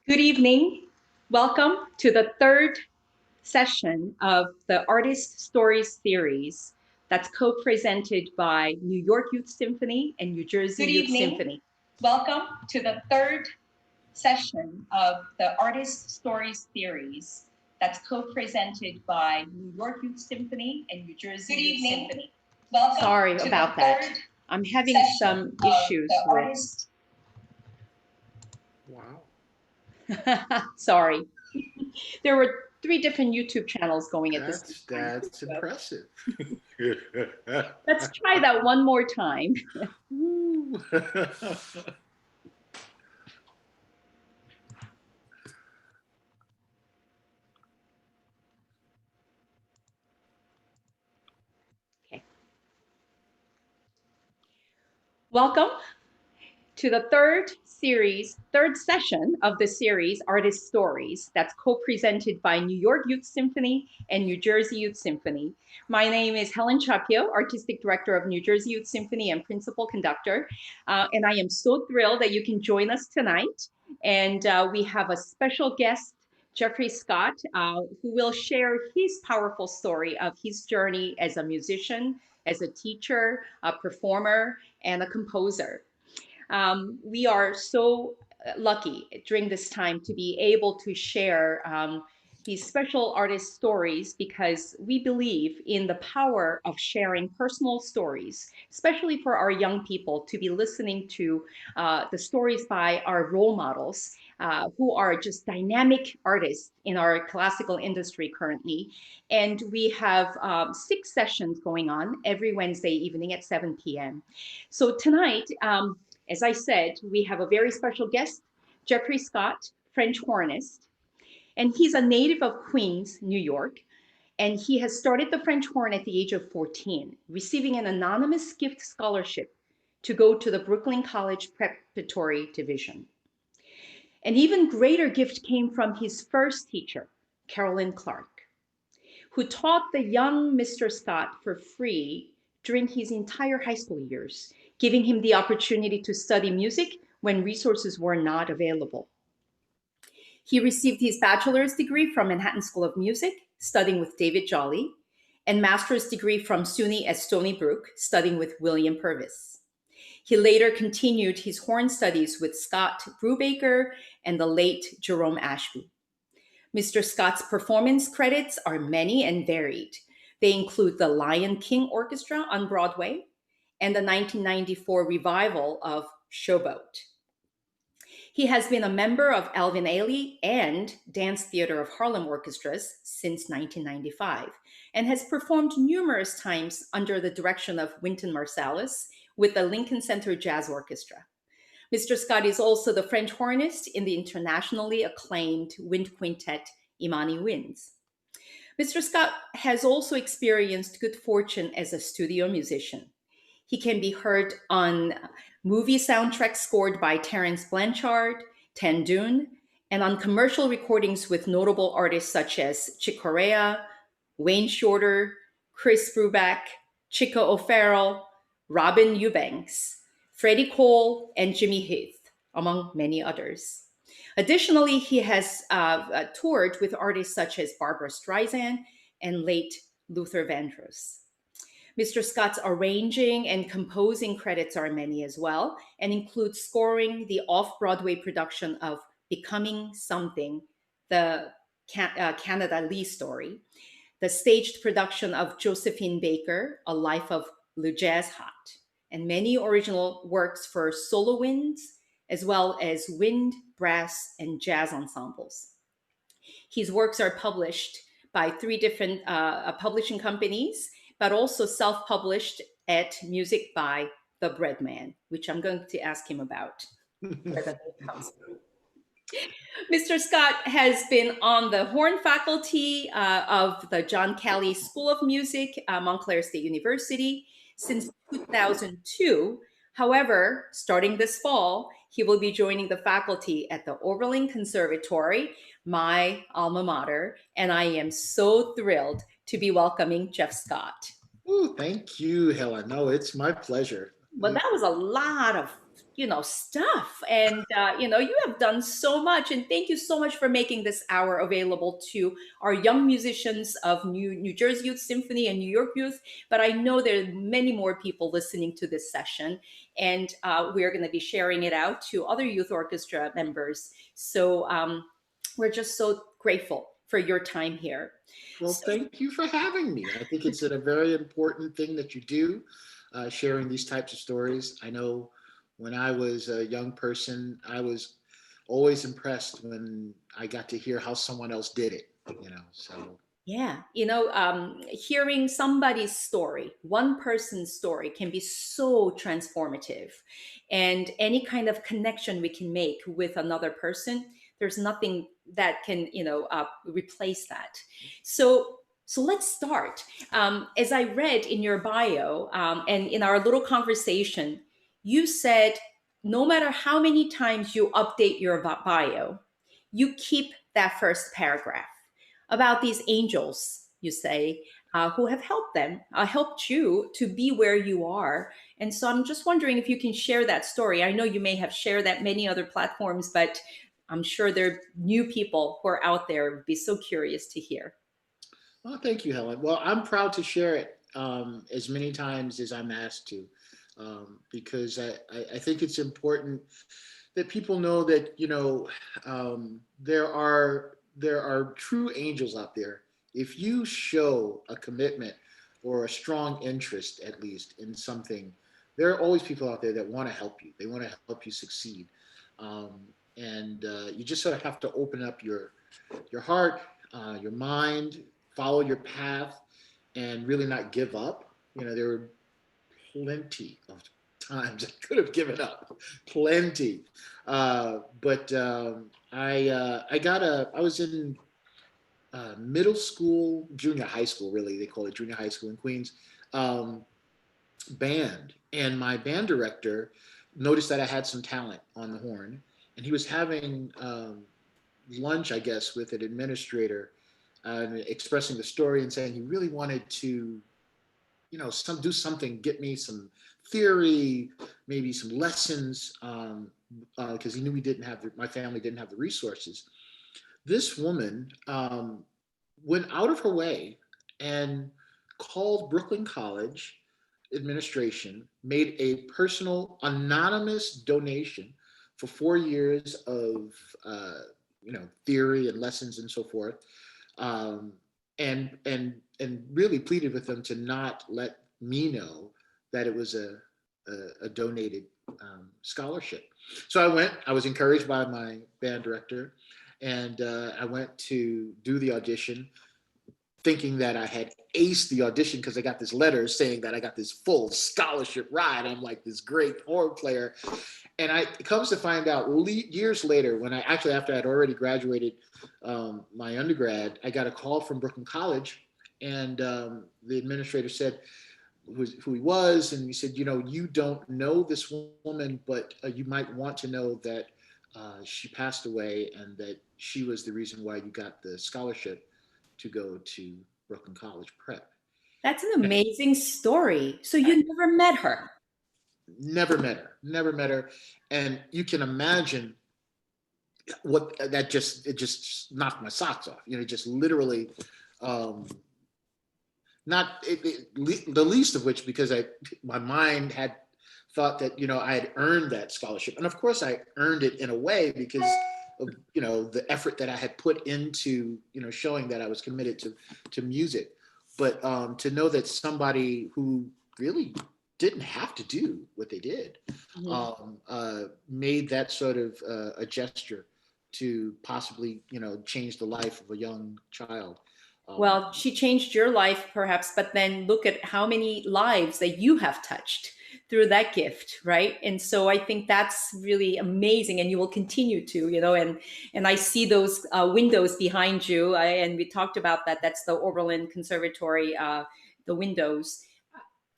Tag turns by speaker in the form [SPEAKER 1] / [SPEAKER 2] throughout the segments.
[SPEAKER 1] Good evening. Welcome to the third session of the Artist Stories series that's co-presented by New York Youth Symphony and New Jersey Youth Symphony. Welcome to the third session of the Artist Stories series that's co-presented by New York Youth Symphony and New Jersey Youth Symphony. Welcome. Sorry about that. I'm having some issues with.
[SPEAKER 2] Wow.
[SPEAKER 1] Sorry. There were 3 different YouTube channels going at this time.
[SPEAKER 2] That's impressive.
[SPEAKER 1] Let's try that one more time. Okay. Welcome to the third session of the series, Artist Stories, that's co-presented by New York Youth Symphony and New Jersey Youth Symphony. My name is Helen Chapio, Artistic Director of New Jersey Youth Symphony and Principal Conductor. And I am so thrilled that you can join us tonight. And we have a special guest, Jeffrey Scott, who will share his powerful story of his journey as a musician, as a teacher, a performer, and a composer. We are so lucky during this time to be able to share these special artist stories because we believe in the power of sharing personal stories, especially for our young people to be listening to the stories by our role models who are just dynamic artists in our classical industry currently. And we have 6 sessions going on every Wednesday evening at 7 p.m. So tonight, as I said, we have a very special guest, Jeffrey Scott, French hornist, and he's a native of Queens, New York, and he has started the French horn at the age of 14, receiving an anonymous gift scholarship to go to the Brooklyn College Preparatory Division. An even greater gift came from his first teacher, Carolyn Clark, who taught the young Mr. Scott for free during his entire high school years, giving him the opportunity to study music when resources were not available. He received his bachelor's degree from Manhattan School of Music, studying with David Jolly, and master's degree from SUNY at Stony Brook, studying with William Purvis. He later continued his horn studies with Scott Brubaker and the late Jerome Ashby. Mr. Scott's performance credits are many and varied. They include the Lion King Orchestra on Broadway and the 1994 revival of Showboat. He has been a member of Alvin Ailey and Dance Theater of Harlem orchestras since 1995 and has performed numerous times under the direction of Wynton Marsalis with the Lincoln Center Jazz Orchestra. Mr. Scott is also the French hornist in the internationally acclaimed wind quintet Imani Winds. Mr. Scott has also experienced good fortune as a studio musician. He can be heard on movie soundtracks scored by Terence Blanchard, Tandun, and on commercial recordings with notable artists such as Chick Corea, Wayne Shorter, Chris Brubeck, Chico O'Farrell, Robin Eubanks, Freddie Cole, and Jimmy Heath, among many others. Additionally, he has toured with artists such as Barbra Streisand and late Luther Vandross. Mr. Scott's arranging and composing credits are many as well, and include scoring the off-Broadway production of Becoming Something, the Canada Lee story, the staged production of Josephine Baker, A Life of Le Jazz Hot, and many original works for solo winds, as well as wind, brass, and jazz ensembles. His works are published by 3 different publishing companies, but also self-published at Music by the Breadman, which I'm going to ask him about. Mr. Scott has been on the horn faculty of the John Kelly School of Music, Montclair State University, since 2002. However, starting this fall, he will be joining the faculty at the Oberlin Conservatory, my alma mater, and I am so thrilled to be welcoming Jeff Scott.
[SPEAKER 2] Ooh, thank you, Helen. No, it's my pleasure.
[SPEAKER 1] Well, that was a lot of stuff. And you have done so much, and thank you so much for making this hour available to our young musicians of New Jersey Youth Symphony and New York Youth. But I know there are many more people listening to this session, and we're going to be sharing it out to other youth orchestra members. So we're just so grateful for your time here.
[SPEAKER 2] Well,
[SPEAKER 1] So,
[SPEAKER 2] thank you for having me. I think it's a very important thing that you do, sharing these types of stories. I know when I was a young person, I was always impressed when I got to hear how someone else did it, so.
[SPEAKER 1] yeah, hearing somebody's story, one person's story, can be so transformative. And any kind of connection we can make with another person, there's nothing that can, replace that. So let's start. As I read in your bio, and in our little conversation, you said no matter how many times you update your bio, you keep that first paragraph about these angels, you say, who have helped you to be where you are. And so I'm just wondering if you can share that story. I know you may have shared that many other platforms, but I'm sure there are new people who are out there would be so curious to hear.
[SPEAKER 2] Well, thank you, Helen. Well, I'm proud to share it as many times as I'm asked to, because I think it's important that people know that there are true angels out there. If you show a commitment or a strong interest, at least in something, there are always people out there that want to help you. They want to help you succeed, um, and you just sort of have to open up your heart, your mind, follow your path, and really not give up. There were plenty of times I could have given up, plenty. But I was in middle school, junior high school, really they call it junior high school in Queens, um, band, and my band director noticed that I had some talent on the horn, and he was having lunch, I guess, with an administrator, expressing the story and saying he really wanted to, do something, get me some theory, maybe some lessons, because he knew my family didn't have the resources. This woman went out of her way and called Brooklyn College administration, made a personal anonymous donation for 4 years of theory and lessons and so forth, um, and really pleaded with them to not let me know that it was a donated scholarship. So I went. I was encouraged by my band director, and I went to do the audition, thinking that I had aced the audition because I got this letter saying that I got this full scholarship ride. I'm like this great horn player. And it comes to find out years later, when after I'd already graduated my undergrad, I got a call from Brooklyn College, and the administrator said who he was, and he said, you don't know this woman, but you might want to know that she passed away, and that she was the reason why you got the scholarship to go to Brooklyn College Prep.
[SPEAKER 1] That's an amazing story. So you never met her?
[SPEAKER 2] Never met her, and you can imagine what it just knocked my socks off. Just literally, not the least of which because my mind had thought that I had earned that scholarship, and of course I earned it in a way because of the effort that I had put into showing that I was committed to music. But to know that somebody who really didn't have to do what they did, made that sort of a gesture to possibly change the life of a young child.
[SPEAKER 1] Well, she changed your life perhaps, but then look at how many lives that you have touched through that gift, right? And so I think that's really amazing, and you will continue to, and I see those windows behind you, and we talked about that. That's the Oberlin Conservatory, the windows,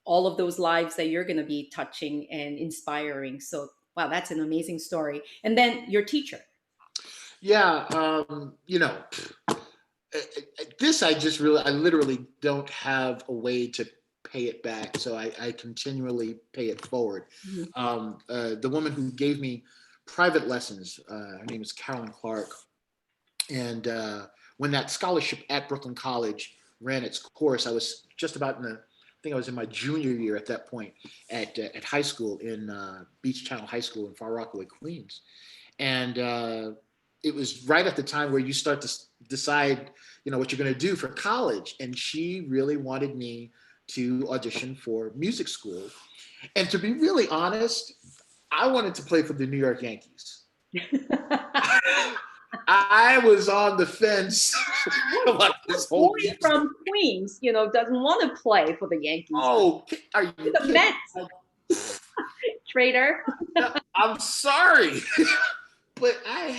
[SPEAKER 1] all of those lives that you're going to be touching and inspiring. So, wow, that's an amazing story. And then your teacher.
[SPEAKER 2] Yeah, this I literally don't have a way to pay it back. So I continually pay it forward.
[SPEAKER 1] Mhm.
[SPEAKER 2] The woman who gave me private lessons, her name is Carolyn Clark. And when that scholarship at Brooklyn College ran its course, I was just about I think I was in my junior year at that point at high school in Beach Channel High School in Far Rockaway, Queens. And it was right at the time where you start to decide, what you're going to do for college. And she really wanted me to audition for music school. And to be really honest, I wanted to play for the New York Yankees. I was on the fence about this whole
[SPEAKER 1] Boy
[SPEAKER 2] music.
[SPEAKER 1] from Queens, doesn't want to play for the Yankees.
[SPEAKER 2] Oh, are you
[SPEAKER 1] The
[SPEAKER 2] kidding?
[SPEAKER 1] Mets, traitor.
[SPEAKER 2] I'm sorry, but I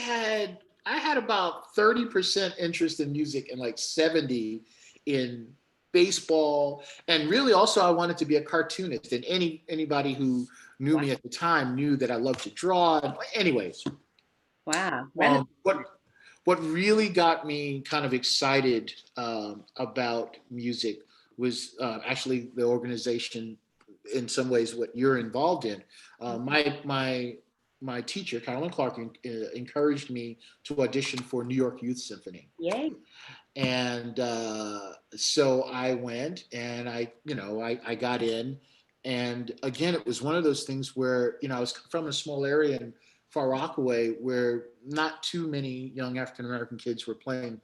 [SPEAKER 2] had about 30% interest in music and like 70 in baseball, and really also I wanted to be a cartoonist. And anybody who knew me at the time knew that I loved to draw. Anyways,
[SPEAKER 1] Wow.
[SPEAKER 2] what really got me kind of excited about music was actually the organization, in some ways what you're involved in. My teacher, Carolyn Clark, encouraged me to audition for New York Youth Symphony.
[SPEAKER 1] Yay.
[SPEAKER 2] And so I went, and I got in. And again, it was one of those things where, I was from a small area in Far Rockaway where not too many young African American kids were playing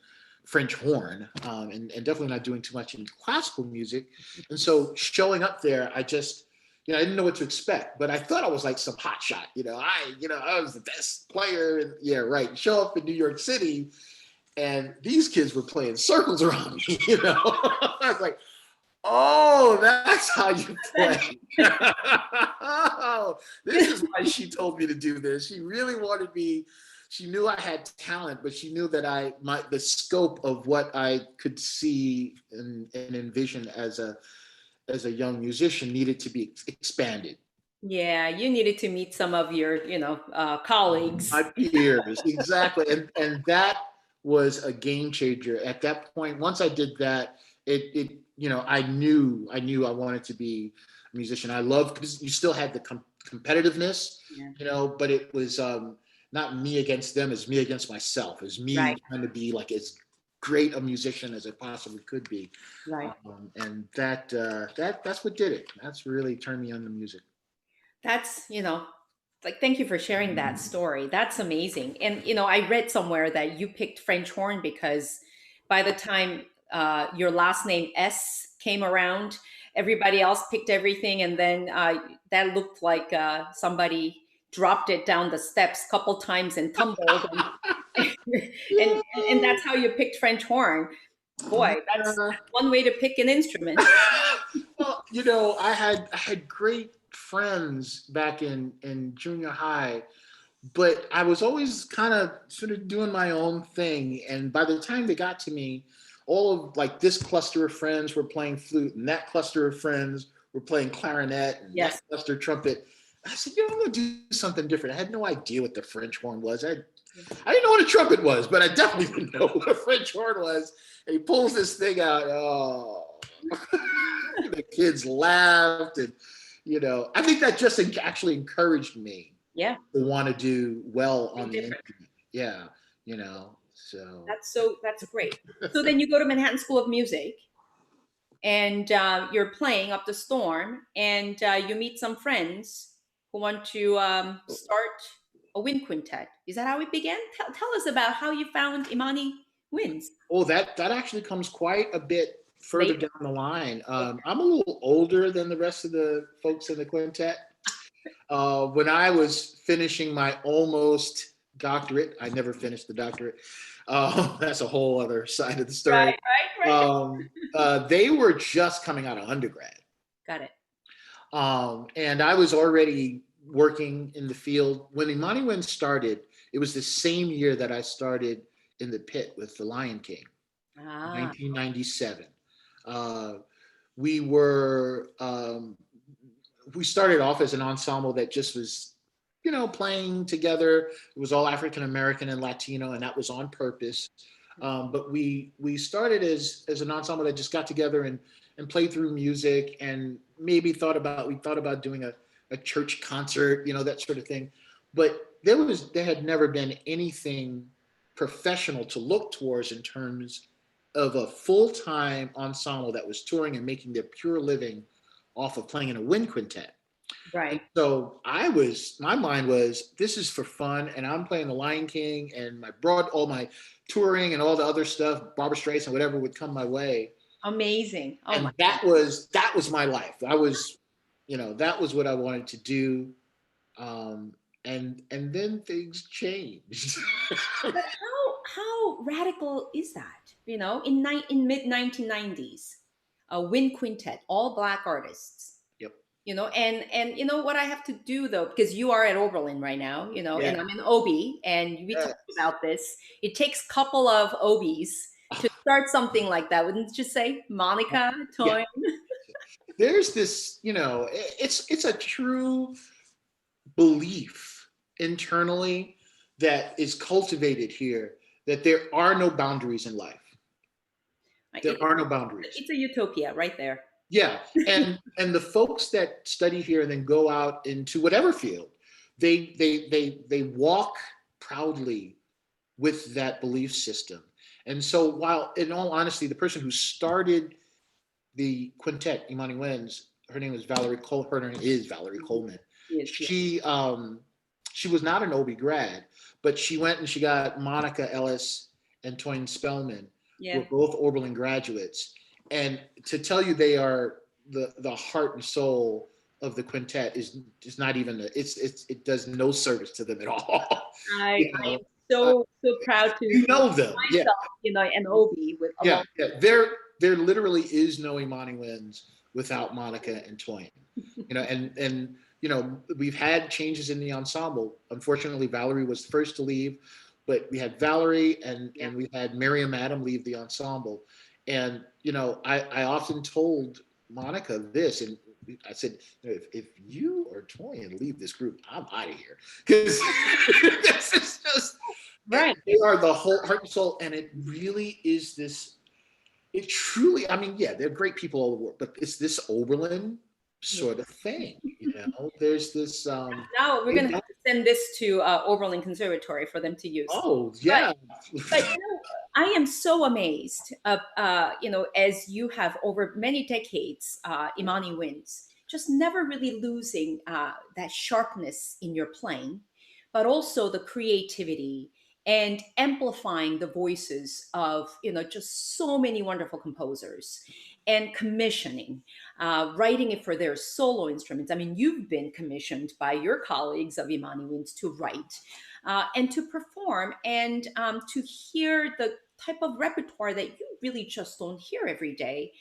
[SPEAKER 2] French horn, and definitely not doing too much in classical music. And so showing up there, I just, I didn't know what to expect, but I thought I was like some hot shot. I was the best player. And yeah, right. Show up in New York City, and these kids were playing circles around me. I was like, oh, that's how you play. Oh, this is why she told me to do this. She really wanted me. She knew I had talent, but she knew that the scope of what I could see and envision as a young musician needed to be expanded.
[SPEAKER 1] Yeah, you needed to meet some of your, colleagues.
[SPEAKER 2] My peers, exactly, and that was a game changer at that point. Once I did that, I knew I wanted to be a musician. I loved, because you still had the competitiveness,
[SPEAKER 1] Yeah.
[SPEAKER 2] but it was not me against them, it's me against myself, it's me
[SPEAKER 1] Right.
[SPEAKER 2] trying to be like as great a musician as I possibly could be.
[SPEAKER 1] Right.
[SPEAKER 2] And that's what did it. That's really turned me on to music.
[SPEAKER 1] That's, like, thank you for sharing that story. That's amazing. And, I read somewhere that you picked French horn because by the time your last name S came around, everybody else picked everything. And then that looked like somebody dropped it down the steps a couple times and tumbled. And that's how you picked French horn. Boy, that's
[SPEAKER 2] Yeah.
[SPEAKER 1] one way to pick an instrument.
[SPEAKER 2] Well, I had great friends back in junior high, but I was always kind of sort of doing my own thing. And by the time they got to me, all of like this cluster of friends were playing flute, and that cluster of friends were playing clarinet, and
[SPEAKER 1] Yes.
[SPEAKER 2] that cluster trumpet. I said, I'm going to do something different. I had no idea what the French horn was. I didn't know what a trumpet was, but I definitely didn't know what a French horn was. And he pulls this thing out. Oh, the kids laughed, and I think that just actually encouraged me
[SPEAKER 1] Yeah.
[SPEAKER 2] to want to do well on the
[SPEAKER 1] Different.
[SPEAKER 2] instrument. Yeah, so
[SPEAKER 1] That's great. So then you go to Manhattan School of Music, and you're playing up the storm, and you meet some friends who want to start a wind quintet. Is that how it began? Tell us about how you found Imani Winds.
[SPEAKER 2] that actually comes quite a bit further
[SPEAKER 1] Later.
[SPEAKER 2] down the line. I'm a little older than the rest of the folks in the quintet. When I was finishing my almost doctorate, I never finished the doctorate. That's a whole other side of the story.
[SPEAKER 1] Right.
[SPEAKER 2] They were just coming out of undergrad.
[SPEAKER 1] Got it.
[SPEAKER 2] And I was already working in the field. When Imani Wind started, it was the same year that I started in the pit with the Lion King,
[SPEAKER 1] Ah.
[SPEAKER 2] 1997. Uh, we were we started off as an ensemble that just was, playing together. It was all African American and Latino, and that was on purpose. But we started as an ensemble that just got together and played through music, and maybe we thought about doing a church concert, that sort of thing. But there had never been anything professional to look towards in terms of a full-time ensemble that was touring and making their pure living off of playing in a wind quintet. And
[SPEAKER 1] Right.
[SPEAKER 2] so my mind was, this is for fun, and I'm playing the Lion King, and all my touring and all the other stuff, Barbara Streisand, whatever would come my way.
[SPEAKER 1] Amazing. Oh my
[SPEAKER 2] And that was my life. That was what I wanted to do. And then things changed.
[SPEAKER 1] But how radical is that? In mid 1990s, a wind quintet, all black artists.
[SPEAKER 2] Yep.
[SPEAKER 1] And what I have to do though, because you are at Oberlin right now,
[SPEAKER 2] Yeah.
[SPEAKER 1] and I'm in OB, and we
[SPEAKER 2] Yeah.
[SPEAKER 1] talked about this. It takes a couple of OBs to start something like that, wouldn't you say, Monica,
[SPEAKER 2] Yeah.
[SPEAKER 1] Toy?
[SPEAKER 2] There's this, it's a true belief internally that is cultivated here, that there are no boundaries in life. There are no boundaries.
[SPEAKER 1] It's a utopia right there.
[SPEAKER 2] Yeah, and the folks that study here and then go out into whatever field, they walk proudly with that belief system. And so, while in all honesty, the person who started the quintet, Imani Wins, her name is Valerie Cole. Her name is Valerie Coleman.
[SPEAKER 1] Yes, yes.
[SPEAKER 2] She was not an OB grad, but she went and she got Monica Ellis and Toyin Spellman, who
[SPEAKER 1] Yeah.
[SPEAKER 2] are both Oberlin graduates. And to tell you they are the heart and soul of the quintet is not even it does no service to them at all.
[SPEAKER 1] I
[SPEAKER 2] You
[SPEAKER 1] I am
[SPEAKER 2] know, uh,
[SPEAKER 1] so proud to
[SPEAKER 2] you know them, yeah,
[SPEAKER 1] myself, an OB with
[SPEAKER 2] yeah,
[SPEAKER 1] along.
[SPEAKER 2] yeah. There literally is no Imani Wins without Monica and Toyin. And we've had changes in the ensemble. Unfortunately, Valerie was the first to leave, but we had Valerie
[SPEAKER 1] Yeah.
[SPEAKER 2] and we had Miriam Adam leave the ensemble. And I often told Monica this, and I said, if you or Toyin leave this group, I'm out of here, because this is just
[SPEAKER 1] Right.
[SPEAKER 2] they are the whole heart and soul, and it really is this. It truly, I mean, yeah, they're great people all over the world, but it's this Oberlin
[SPEAKER 1] Yeah.
[SPEAKER 2] sort of thing. There's this.
[SPEAKER 1] Now we're gonna have to send this to Oberlin Conservatory for them to use.
[SPEAKER 2] Oh
[SPEAKER 1] But
[SPEAKER 2] yeah,
[SPEAKER 1] but I am so amazed, as you have over many decades, Imani wins, just never really losing that sharpness in your playing, but also the creativity and amplifying the voices of, just so many wonderful composers, and commissioning, writing it for their solo instruments. I mean, you've been commissioned by your colleagues of Imani Wins to write and to perform, and to hear the type of repertoire that you really just don't hear every day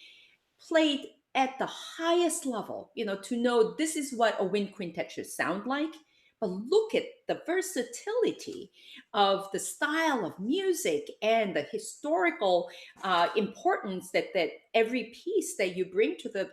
[SPEAKER 1] played at the highest level, to know this is what a wind quintet should sound like. But look at the versatility of the style of music and the historical importance that every piece that you bring to the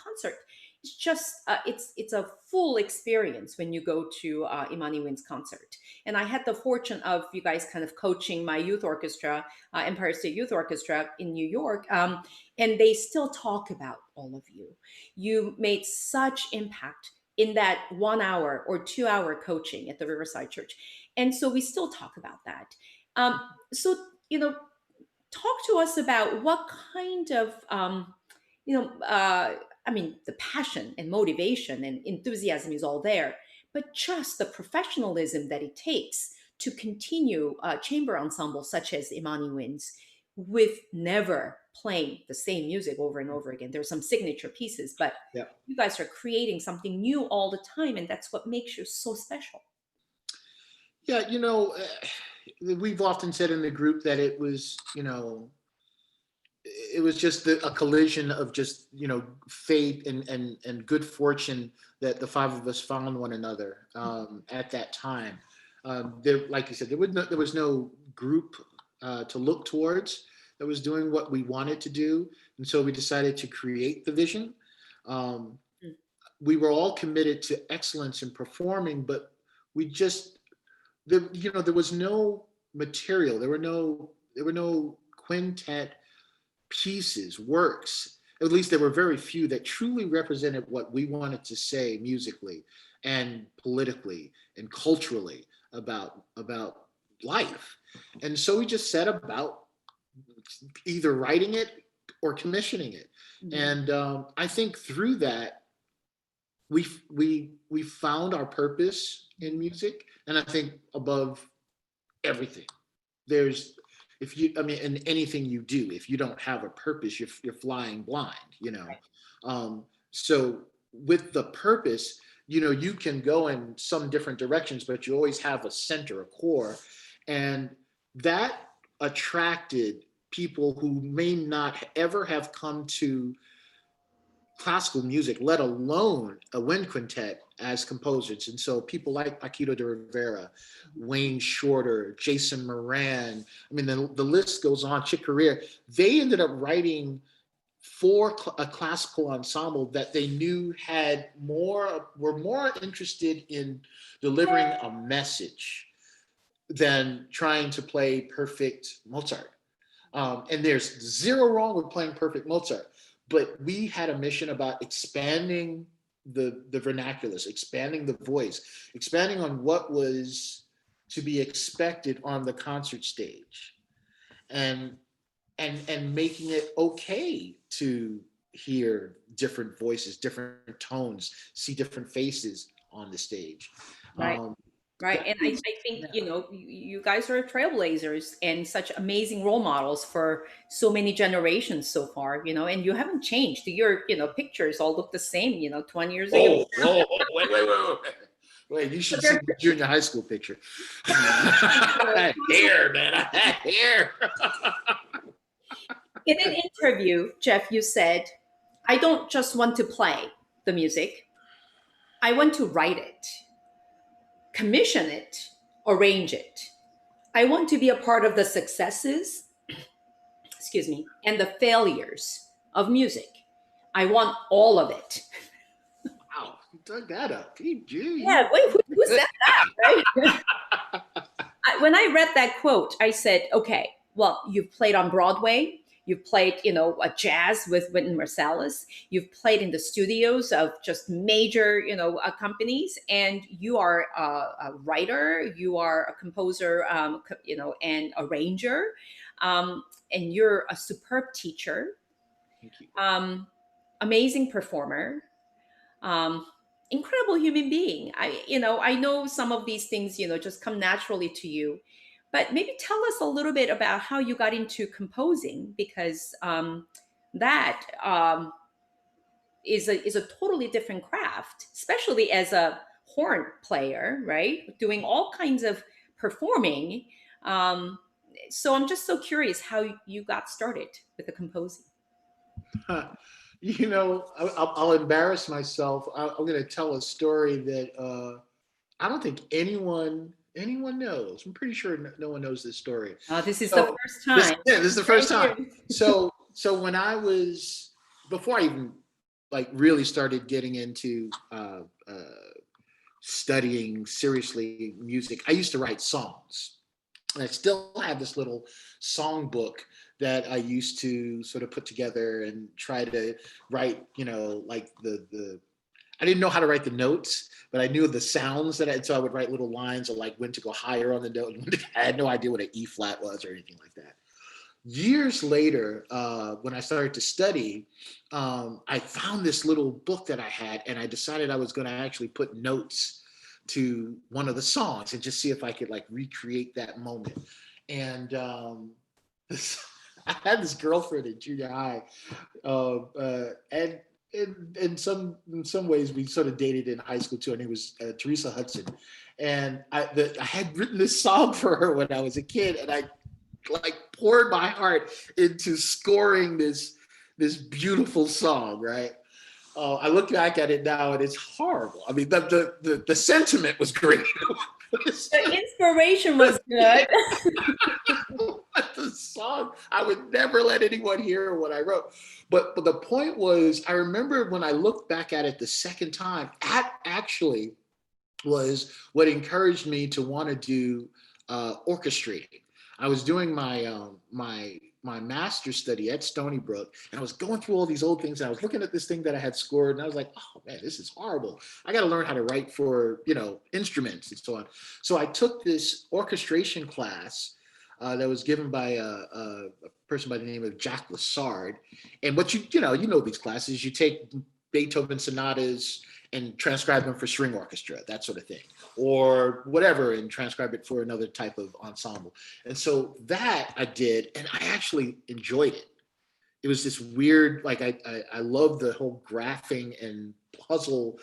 [SPEAKER 1] concert. It's just it's a full experience when you go to Imani Wind's concert. And I had the fortune of you guys kind of coaching my youth orchestra, Empire State Youth Orchestra in New York, and they still talk about all of you. You made such impact in that 1 hour or 2 hour coaching at the Riverside Church. And so we still talk about that. So, talk to us about what kind of, I mean, the passion and motivation and enthusiasm is all there, but just the professionalism that it takes to continue chamber ensembles such as Imani Wins with never playing the same music over and over again. There's some signature pieces, but
[SPEAKER 2] yeah,
[SPEAKER 1] you guys are creating something new all the time, and that's what makes you so special.
[SPEAKER 2] yeah. We've often said in the group that it was just a collision of just fate and good fortune that the five of us found one another at that time. There, like you said, there was no group to look towards that was doing what we wanted to do, and so we decided to create the vision. Um,
[SPEAKER 1] Mm.
[SPEAKER 2] we were all committed to excellence in performing, but we just there was no material. There were no there were no quintet pieces, works. At least there were very few that truly represented what we wanted to say musically and politically and culturally about life. And so we just set about either writing it or commissioning it.
[SPEAKER 1] Mhm.
[SPEAKER 2] And I think through that we found our purpose in music. And I think above everything, there's if you I mean in anything you do, if you don't have a purpose, you're flying blind, you know. So with the purpose, you know, you can go in some different directions, but you always have a center, a core. And that attracted people who may not ever have come to classical music, let alone a wind quintet as composers. And so people like Paquito de Rivera, Wayne Shorter, Jason Moran, I mean, the list goes on, Chick Corea, they ended up writing for a classical ensemble that they knew were more interested in delivering a message than trying to play perfect Mozart. And there's zero wrong with playing perfect Mozart, but we had a mission about expanding the vernaculars, expanding the voice, expanding on what was to be expected on the concert stage, and and making it okay to hear different voices, different tones, see different faces on the stage.
[SPEAKER 1] Right.
[SPEAKER 2] Um,
[SPEAKER 1] Right.
[SPEAKER 2] that
[SPEAKER 1] And
[SPEAKER 2] was,
[SPEAKER 1] I think,
[SPEAKER 2] yeah.
[SPEAKER 1] you guys are trailblazers and such amazing role models for so many generations so far, and you haven't changed. Your, pictures all look the same, 20 years ago.
[SPEAKER 2] Oh, whoa, wait. Wait, you should see the junior high school picture. I had hair, man. I had hair.
[SPEAKER 1] In an interview, Jeff, you said, I don't just want to play the music, I want to write it, commission it, arrange it. I want to be a part of the successes, excuse me, and the failures of music. I want all of it.
[SPEAKER 2] Wow, you dug that up. PG.
[SPEAKER 1] Yeah, wait, who said that, right? When I read that quote, I said, okay, well, you've played on Broadway. You've played, a jazz with Wynton Marsalis. You've played in the studios of just major, companies, and you are a writer. You are a composer, and arranger, and you're a superb teacher,
[SPEAKER 2] Thank you.
[SPEAKER 1] um, amazing performer, um, incredible human being. I know some of these things, just come naturally to you, but maybe tell us a little bit about how you got into composing, because that is a totally different craft, especially as a horn player, right? Doing all kinds of performing. Um, so I'm just so curious how you got started with the composing.
[SPEAKER 2] You know, I'll embarrass myself. I'm going to tell a story that I don't think anyone knows. I'm pretty sure no one knows this story.
[SPEAKER 1] This is the
[SPEAKER 2] So
[SPEAKER 1] first time.
[SPEAKER 2] this is the first
[SPEAKER 1] Thank
[SPEAKER 2] time.
[SPEAKER 1] you.
[SPEAKER 2] So when I was before I even like really started getting into studying seriously music, I used to write songs. And I still have this little song book that I used to sort of put together and try to write, you know, like the I didn't know how to write the notes, but I knew the sounds so I would write little lines of like when to go higher on the note. I had no idea what an E flat was or anything like that. Years later, when I started to study, I found this little book that I had, and I decided I was going to actually put notes to one of the songs and just see if I could like recreate that moment. And this, I had this girlfriend in junior high, and in some ways we sort of dated in high school too. Her name was Teresa Hudson, and I had written this song for her when I was a kid, and I like poured my heart into scoring this beautiful song, right? I look back at it now and it's horrible. I mean, the sentiment was great.
[SPEAKER 1] The inspiration was good.
[SPEAKER 2] But the song, I would never let anyone hear what I wrote. But the point was, I remember when I looked back at it the second time, that actually was what encouraged me to want to do orchestrating. I was doing my master's study at Stony Brook, and I was going through all these old things. And I was looking at this thing that I had scored, and I was like, "Oh man, this is horrible. I got to learn how to write for instruments and so on." So I took this orchestration class that was given by a person by the name of Jacques Lassard. And what you know these classes, you take Beethoven sonatas and transcribe them for string orchestra, that sort of thing, or whatever, and transcribe it for another type of ensemble. And so that I did, and I actually enjoyed it. It was this weird, like I love the whole graphing and puzzle,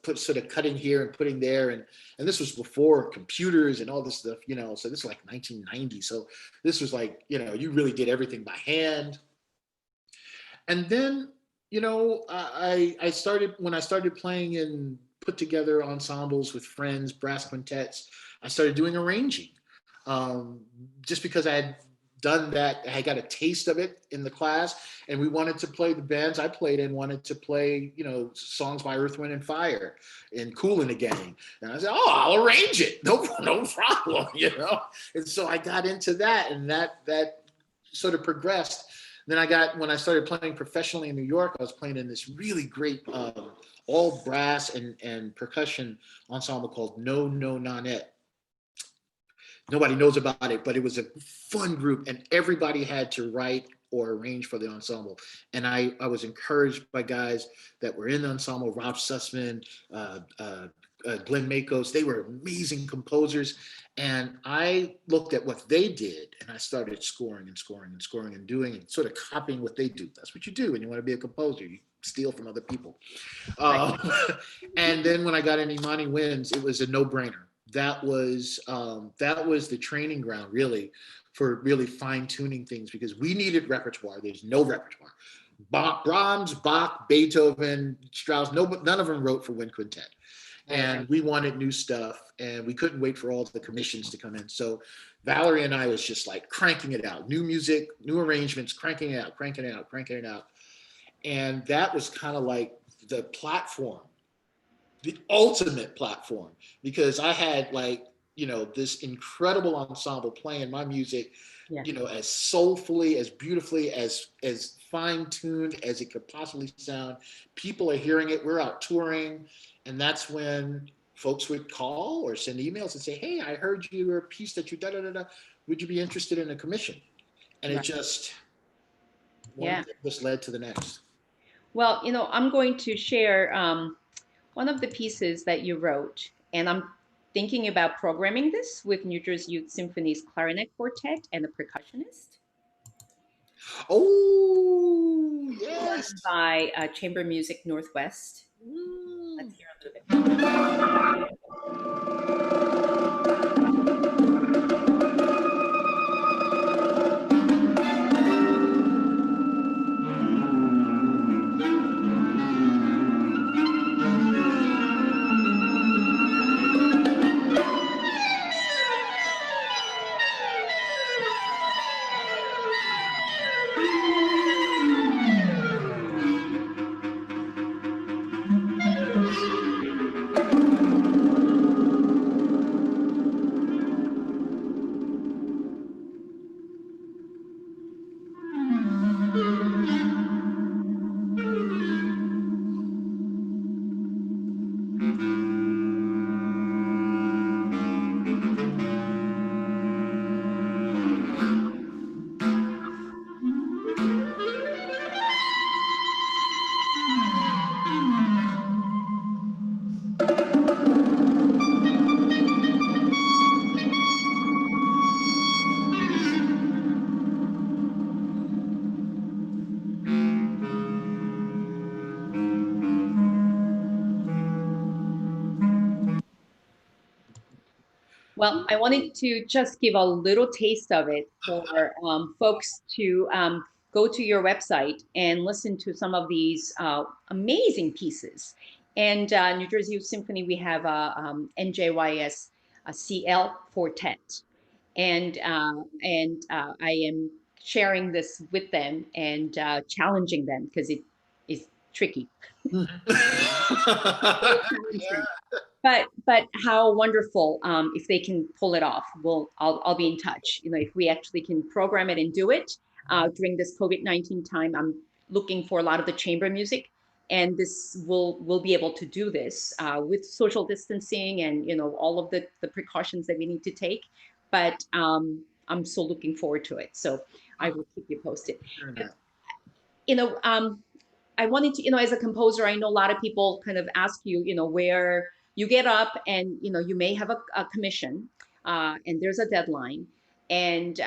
[SPEAKER 2] put sort of cutting here and putting there, and this was before computers and all this stuff, So this is like 1990, so this was like you really did everything by hand. And then I started when I started playing and put together ensembles with friends, brass quintets. I started doing arranging, just because I had done that. I got a taste of it in the class, and we wanted to play the bands I played in wanted to play songs by Earth, Wind and Fire and Kool and the Gang. And I said, "Oh, I'll arrange it, no problem." And so I got into that, and that sort of progressed. Then when I started playing professionally in New York, I was playing in this really great all brass and percussion ensemble called No No Nanette. Nobody knows about it, but it was a fun group, and everybody had to write or arrange for the ensemble. And I was encouraged by guys that were in the ensemble, Rob Sussman, Glenn Makos. They were amazing composers. And I looked at what they did, and I started scoring and scoring and scoring and doing and sort of copying what they do. That's what you do when you want to be a composer. You steal from other people.
[SPEAKER 1] Right.
[SPEAKER 2] Uh, and then when I got in Imani Wins, it was a no-brainer. That was the training ground really for really fine-tuning things, because we needed repertoire. There's no repertoire. Brahms, Bach, Beethoven, Strauss, none of them wrote for wind quintet. And we wanted new stuff, and we couldn't wait for all the commissions to come in. So Valerie and I was just like cranking it out, new music, new arrangements, cranking it out, cranking it out, cranking it out. And that was kind of like the platform, the ultimate platform, because I had this incredible ensemble playing my music,
[SPEAKER 1] Yeah.
[SPEAKER 2] as soulfully, as beautifully, as fine-tuned as it could possibly sound. People are hearing it. We're out touring, and that's when folks would call or send emails and say, "Hey, I heard your piece that you da da da da. Would you be interested in a commission?" And it
[SPEAKER 1] Right.
[SPEAKER 2] just one
[SPEAKER 1] Yeah.
[SPEAKER 2] thing just led to the next.
[SPEAKER 1] Well, I'm going to share one of the pieces that you wrote, and I'm thinking about programming this with New Jersey Youth Symphony's clarinet quartet and a percussionist,
[SPEAKER 2] Oh
[SPEAKER 1] done
[SPEAKER 2] yes.
[SPEAKER 1] by Chamber Music Northwest.
[SPEAKER 2] Mm.
[SPEAKER 1] Let's hear a little bit. Well, I wanted to just give a little taste of it for folks to go to your website and listen to some of these amazing pieces. And New Jersey Youth Symphony, we have a NJYS CL Quartet, and I am sharing this with them and challenging them because it is tricky.
[SPEAKER 2] Yeah.
[SPEAKER 1] Challenging. but how wonderful if they can pull it off. I'll be in touch. If we actually can program it and do it during this COVID-19 time, I'm looking for a lot of the chamber music, and this will be able to do this with social distancing and all of the precautions that we need to take. But I'm so looking forward to it. So I will keep you posted.
[SPEAKER 2] Fair
[SPEAKER 1] But,
[SPEAKER 2] enough.
[SPEAKER 1] you know, um, I wanted to, as a composer, I know a lot of people kind of ask you, where you get up and, you may have a commission and there's a deadline and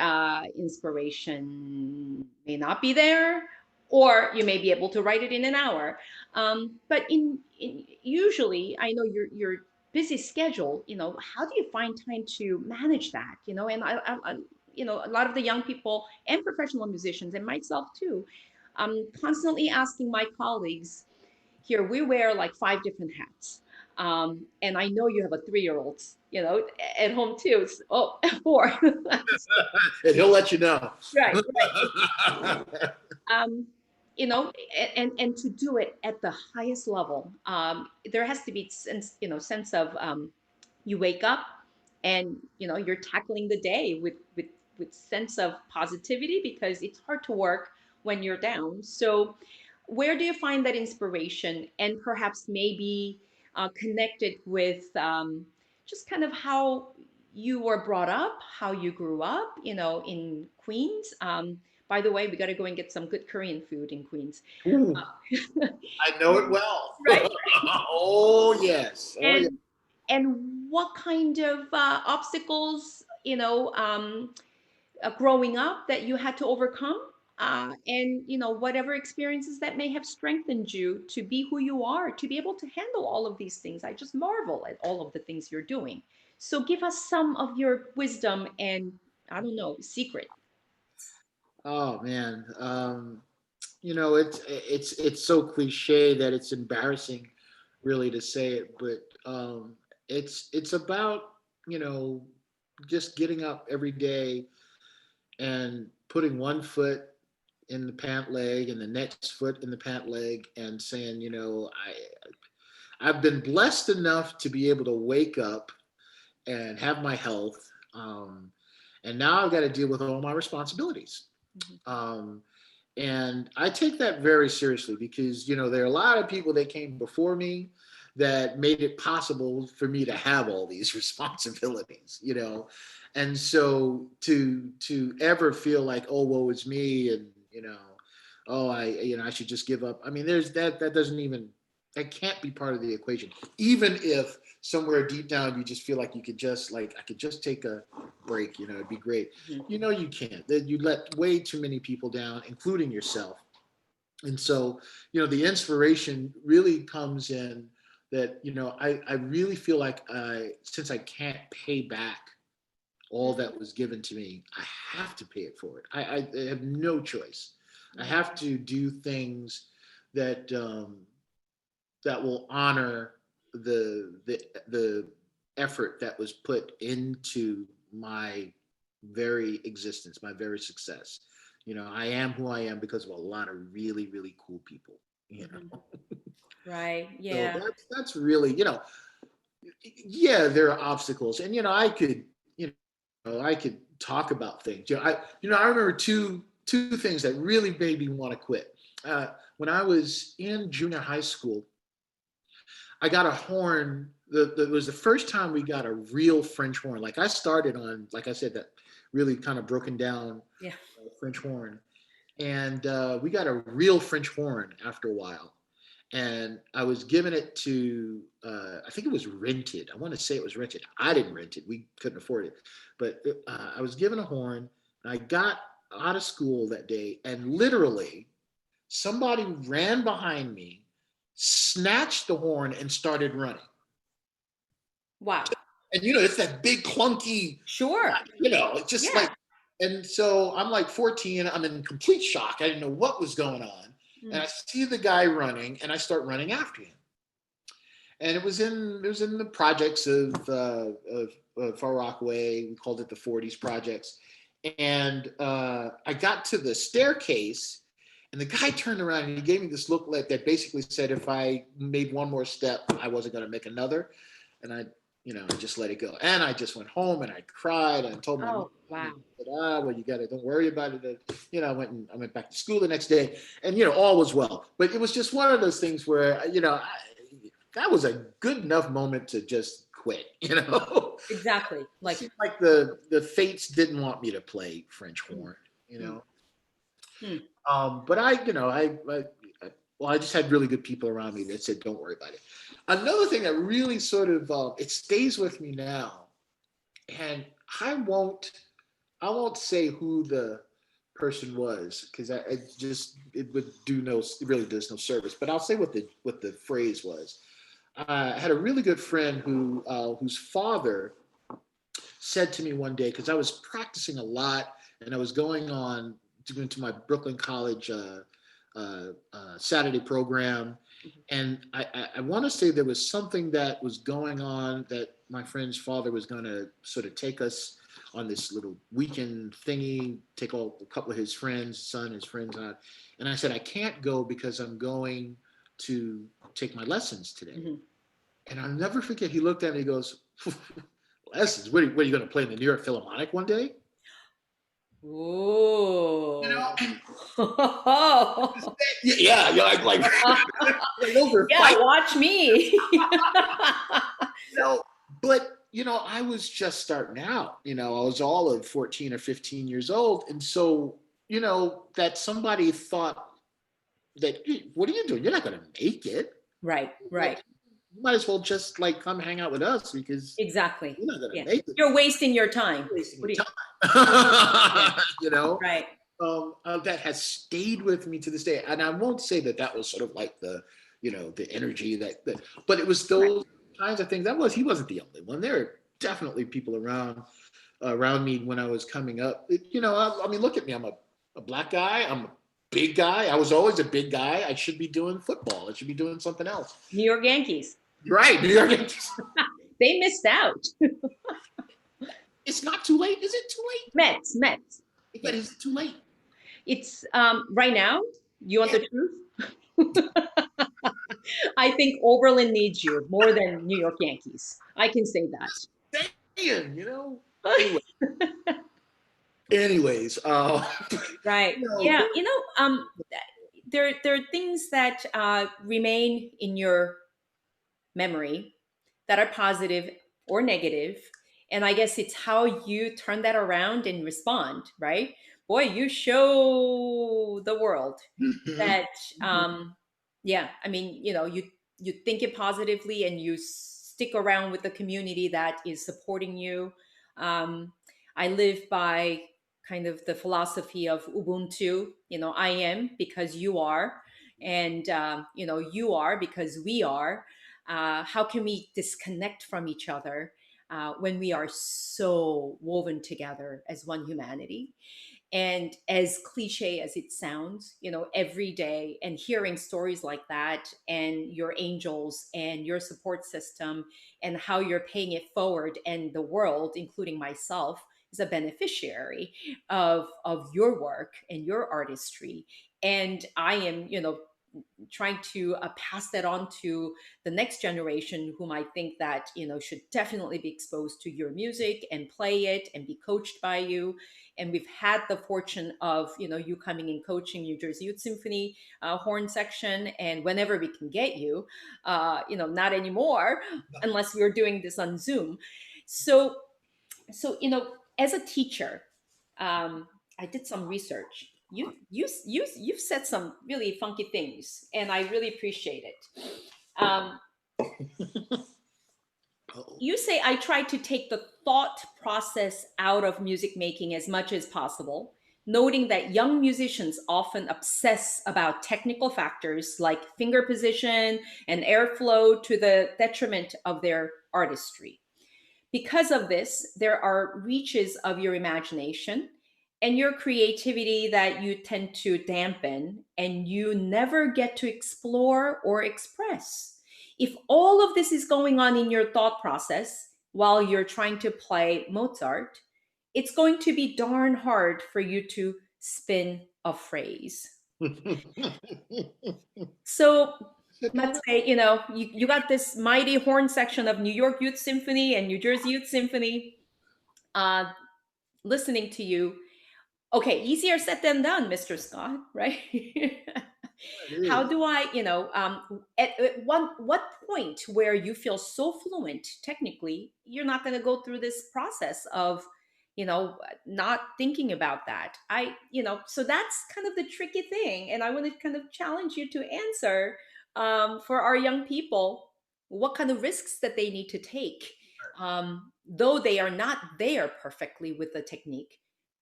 [SPEAKER 1] inspiration may not be there, or you may be able to write it in an hour. But usually, I know your busy schedule, how do you find time to manage that? And a lot of the young people and professional musicians and myself too, I'm constantly asking my colleagues here, we wear like 5 different hats. And I know you have a 3-year-old, at home too. Oh, 4.
[SPEAKER 2] And he'll let you know.
[SPEAKER 1] Right, right. Um, and to do it at the highest level, there has to be sense of you wake up and you're tackling the day with sense of positivity, because it's hard to work when you're down. So where do you find that inspiration, and perhaps maybe connected with just kind of how you were brought up, how you grew up, in Queens? By the way, we got to go and get some good Korean food in Queens.
[SPEAKER 2] Ooh, I know it well.
[SPEAKER 1] Right.
[SPEAKER 2] Oh yes. Oh yeah.
[SPEAKER 1] and and what kind of obstacles, growing up that you had to overcome, and whatever experiences that may have strengthened you to be who you are, to be able to handle all of these things. I just marvel at all of the things you're doing. So give us some of your wisdom and, I don't know, secret.
[SPEAKER 2] Oh man. It's so cliche that it's embarrassing really to say it, but it's about, you know, just getting up every day and putting one foot in the pant leg and the next foot in the pant leg and saying, I've been blessed enough to be able to wake up and have my health. And now I've got to deal with all my responsibilities.
[SPEAKER 1] Mhm.
[SPEAKER 2] Um, and I take that very seriously because, there are a lot of people that came before me that made it possible for me to have all these responsibilities. And so to ever feel like, oh, woe is me, and, oh, I should just give up. I mean, there's that doesn't even, that can't be part of the equation. Even if somewhere deep down you just feel like you could just, like, I could just take a break, it'd be great.
[SPEAKER 1] Mhm.
[SPEAKER 2] You can't. That you let way too many people down, including yourself. And so, the inspiration really comes in that, I really feel like since I can't pay back all that was given to me, I have to pay it forward. I have no choice. I
[SPEAKER 1] Right.
[SPEAKER 2] have to do things that that will honor the effort that was put into my very existence, my very success. I am who I am because of a lot of really, really cool people. You
[SPEAKER 1] Mhm.
[SPEAKER 2] know,
[SPEAKER 1] Right.
[SPEAKER 2] so
[SPEAKER 1] Yeah.
[SPEAKER 2] that's really, yeah, there are obstacles, and I could talk about things. I remember two things that really made me want to quit. When I was in junior high school, I got a horn. It was the first time we got a real French horn. Like I started on, like I said, that really kind of broken down
[SPEAKER 1] Yeah.
[SPEAKER 2] French horn, and we got a real French horn after a while. And I was giving it to, I think it was rented. I want to say it was rented. I didn't rent it. We couldn't afford it. But I was given a horn. And I got out of school that day, and literally somebody ran behind me, snatched the horn, and started running.
[SPEAKER 1] Wow.
[SPEAKER 2] And it's that big clunky,
[SPEAKER 1] Sure.
[SPEAKER 2] it's just
[SPEAKER 1] Yeah.
[SPEAKER 2] like, and so I'm like 14, I'm in complete shock. I didn't know what was going on. And
[SPEAKER 1] Mm.
[SPEAKER 2] I see the guy running, and I start running after him. And it was in the projects of Far Rockaway. We called it the 40s projects. And I got to the staircase, and the guy turned around and he gave me this look like that basically said if I made one more step, I wasn't going to make another. and I just let it go. And I just went home and I cried and I told my mom,
[SPEAKER 1] Oh, wow.
[SPEAKER 2] and said, well, you got to, don't worry about it. I went back to school the next day, and all was well. But it was just one of those things where, that was a good enough moment to just quit.
[SPEAKER 1] Exactly.
[SPEAKER 2] It
[SPEAKER 1] Like,
[SPEAKER 2] seemed like the fates didn't want me to play French
[SPEAKER 1] mm,
[SPEAKER 2] horn. You
[SPEAKER 1] mm,
[SPEAKER 2] know,
[SPEAKER 1] mm.
[SPEAKER 2] but I just had really good people around me that said, "Don't worry about it." Another thing that really sort of it stays with me now, and I won't say who the person was because it would do no it really does no service. But I'll say what the phrase was. I had a really good friend whose father said to me one day, because I was practicing a lot and I was going on to my Brooklyn College Saturday program. And I want to say there was something that was going on that my friend's father was going to sort of take us on this little weekend thingy, take a couple of his friends, son, his friends out. And I said, I can't go because I'm going to take my lessons today.
[SPEAKER 1] Mhm.
[SPEAKER 2] And I'll never forget, he looked at me, he goes, lessons? What are you going to play in the New York Philharmonic one day?
[SPEAKER 1] Ooh.
[SPEAKER 2] And yeah, like those are
[SPEAKER 1] Yeah,
[SPEAKER 2] fight,
[SPEAKER 1] watch me.
[SPEAKER 2] you know. But I was just starting out. I was all of 14 or 15 years old, and so that somebody thought that, "Hey, what are you doing? You're not going to make it.
[SPEAKER 1] Right,
[SPEAKER 2] Like,
[SPEAKER 1] right.
[SPEAKER 2] you might as well just like come hang out with us because
[SPEAKER 1] Exactly.
[SPEAKER 2] you're not going
[SPEAKER 1] Yeah.
[SPEAKER 2] to make it.
[SPEAKER 1] You're wasting your time.
[SPEAKER 2] You're wasting
[SPEAKER 1] What
[SPEAKER 2] your
[SPEAKER 1] do you? Yeah,
[SPEAKER 2] time." you know.
[SPEAKER 1] right.
[SPEAKER 2] That has stayed with me to this day. And I won't say that that was sort of like the energy that, but it was
[SPEAKER 1] Right.
[SPEAKER 2] those kinds of things. He wasn't the only one. There are definitely people around me when I was coming up. I mean, look at me. I'm a black guy. I'm a big guy. I was always a big guy. I should be doing football. I should be doing something else.
[SPEAKER 1] New York Yankees.
[SPEAKER 2] You're right. New York Yankees.
[SPEAKER 1] They missed out.
[SPEAKER 2] It's not too late. Is it too
[SPEAKER 1] Mets, Mets.
[SPEAKER 2] late? But
[SPEAKER 1] Yeah.
[SPEAKER 2] is it too late?
[SPEAKER 1] It's right now. You want
[SPEAKER 2] Yeah.
[SPEAKER 1] the truth? I think Oberlin needs you more than New York Yankees. I can say that.
[SPEAKER 2] Saying. Anyway, anyways,
[SPEAKER 1] Right.
[SPEAKER 2] you know,
[SPEAKER 1] Yeah. There are things that remain in your memory that are positive or negative, and I guess it's how you turn that around and respond. Right, boy, you show the world
[SPEAKER 2] mhm,
[SPEAKER 1] that yeah, I mean, you think it positively and you stick around with the community that is supporting you. I live by kind of the philosophy of Ubuntu. I am because you are, and you are because we are. How can we disconnect from each other when we are so woven together as one humanity? And as cliche as it sounds, every day and hearing stories like that, and your angels and your support system, and how you're paying it forward, and the world, including myself, is a beneficiary of your work and your artistry. And I am, trying to pass that on to the next generation, whom I think that should definitely be exposed to your music and play it and be coached by you. And we've had the fortune of you coming and coaching New Jersey Youth Symphony horn section, and whenever we can get you, not anymore unless we're doing this on Zoom. So as a teacher, I did some research. You've said some really funky things, and I really appreciate it. Um,
[SPEAKER 2] uh-oh.
[SPEAKER 1] you say I try to take the thought process out of music making as much as possible, noting that young musicians often obsess about technical factors like finger position and airflow to the detriment of their artistry. Because of this, there are reaches of your imagination and your creativity that you tend to dampen, and you never get to explore or express. If all of this is going on in your thought process while you're trying to play Mozart, it's going to be darn hard for you to spin a phrase. So,
[SPEAKER 2] said, don't
[SPEAKER 1] Let's say, you got this mighty horn section of New York Youth Symphony and New Jersey Youth Symphony uh, listening to you. Okay, easier said than done, Mr. Scott, right?
[SPEAKER 2] it
[SPEAKER 1] How
[SPEAKER 2] is.
[SPEAKER 1] do I, at what point where you feel so fluent technically, you're not going to go through this process of, not thinking about that. So that's kind of the tricky thing. And I want to kind of challenge you to answer for our young people what kind of risks that they need to take, though they are not there perfectly with the technique.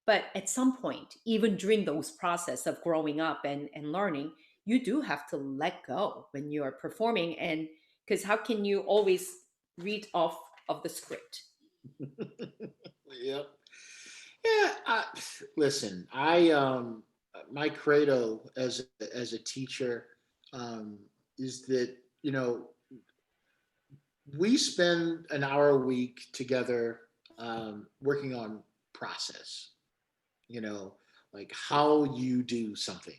[SPEAKER 1] But at some point, even during those process of growing up and learning, you do have to let go when you're performing. And because how can you always read off of the script?
[SPEAKER 2] Yep. Yeah. Listen, I my credo as a teacher is that we spend an hour a week together working on process. Like how you do something,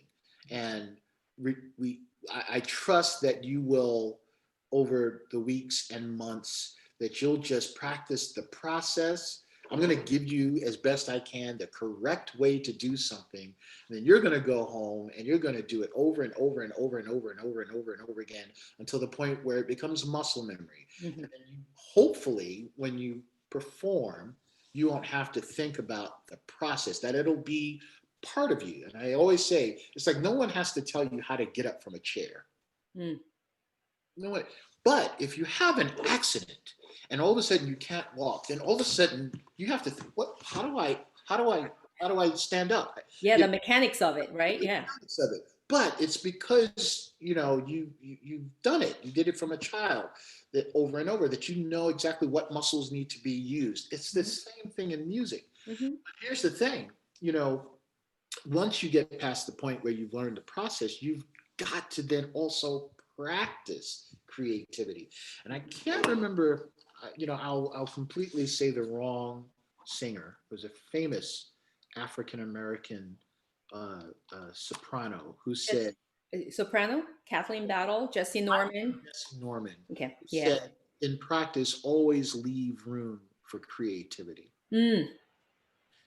[SPEAKER 2] and I trust that you will, over the weeks and months, that you'll just practice the process. I'm going to give you as best I can the correct way to do something. And then you're going to go home and you're going to do it over and over and over and over and over and over and over again until the point where it becomes muscle memory.
[SPEAKER 1] Mhm.
[SPEAKER 2] And then hopefully, when you perform, you won't have to think about the process, that it'll be part of you. And I always say, it's like no one has to tell you how to get up from a chair.
[SPEAKER 1] Mm.
[SPEAKER 2] No one. But if you have an accident and all of a sudden you can't walk, then all of a sudden you have to think, what? How do I stand up?
[SPEAKER 1] Yeah,
[SPEAKER 2] You
[SPEAKER 1] the mechanics of it, right? Yeah.
[SPEAKER 2] mechanics of it. But it's because you've done it. You did it from a child, that over and over, that you know exactly what muscles need to be used. It's the same thing in music.
[SPEAKER 1] Hmm.
[SPEAKER 2] But here's the thing, you know, once you get past the point where you've learned the process, you've got to then also practice creativity. And I can't remember, I'll completely say the wrong singer. It was a famous African American soprano who
[SPEAKER 1] Just
[SPEAKER 2] said,
[SPEAKER 1] soprano, Kathleen Battle, Jesse Norman.
[SPEAKER 2] Jesse Norman,
[SPEAKER 1] Okay.
[SPEAKER 2] who
[SPEAKER 1] Yeah.
[SPEAKER 2] said, in practice, always leave room for creativity.
[SPEAKER 1] Mm.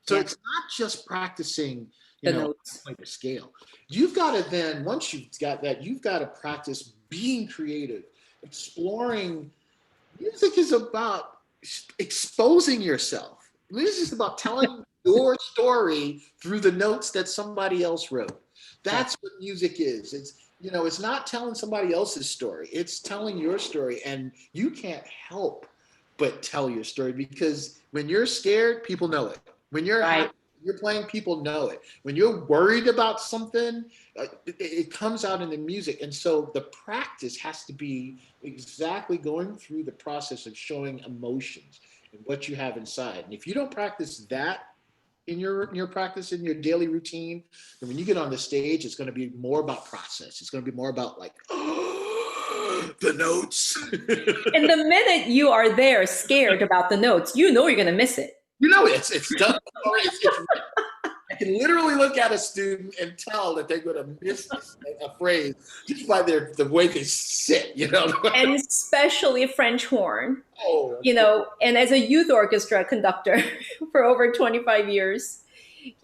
[SPEAKER 2] So
[SPEAKER 1] Yeah.
[SPEAKER 2] it's not just practicing,
[SPEAKER 1] The notes.
[SPEAKER 2] like a scale. You've got to then, once you've got that, you've got to practice being creative, exploring. Music is about exposing yourself. Music is about telling your story through the notes that somebody else wrote.
[SPEAKER 1] Right.
[SPEAKER 2] That's what music is. It's not telling somebody else's story. It's telling your story, and you can't help but tell your story, because when you're scared, people know it. When you're
[SPEAKER 1] Right.
[SPEAKER 2] happy, you're playing, people know it. When you're worried about something, it comes out in the music. And so the practice has to be exactly going through the process of showing emotions and what you have inside. And if you don't practice that in your practice, in your daily routine, then when you get on the stage, it's going to be more about process. It's going to be more about like, oh, the notes.
[SPEAKER 1] And the minute you are there scared about the notes, you know you're going to miss it.
[SPEAKER 2] It's done. I can literally look at a student and tell that they're going to miss a phrase just by the way they sit.
[SPEAKER 1] And especially a French horn,
[SPEAKER 2] Oh,
[SPEAKER 1] and as a youth orchestra conductor for over 25 years,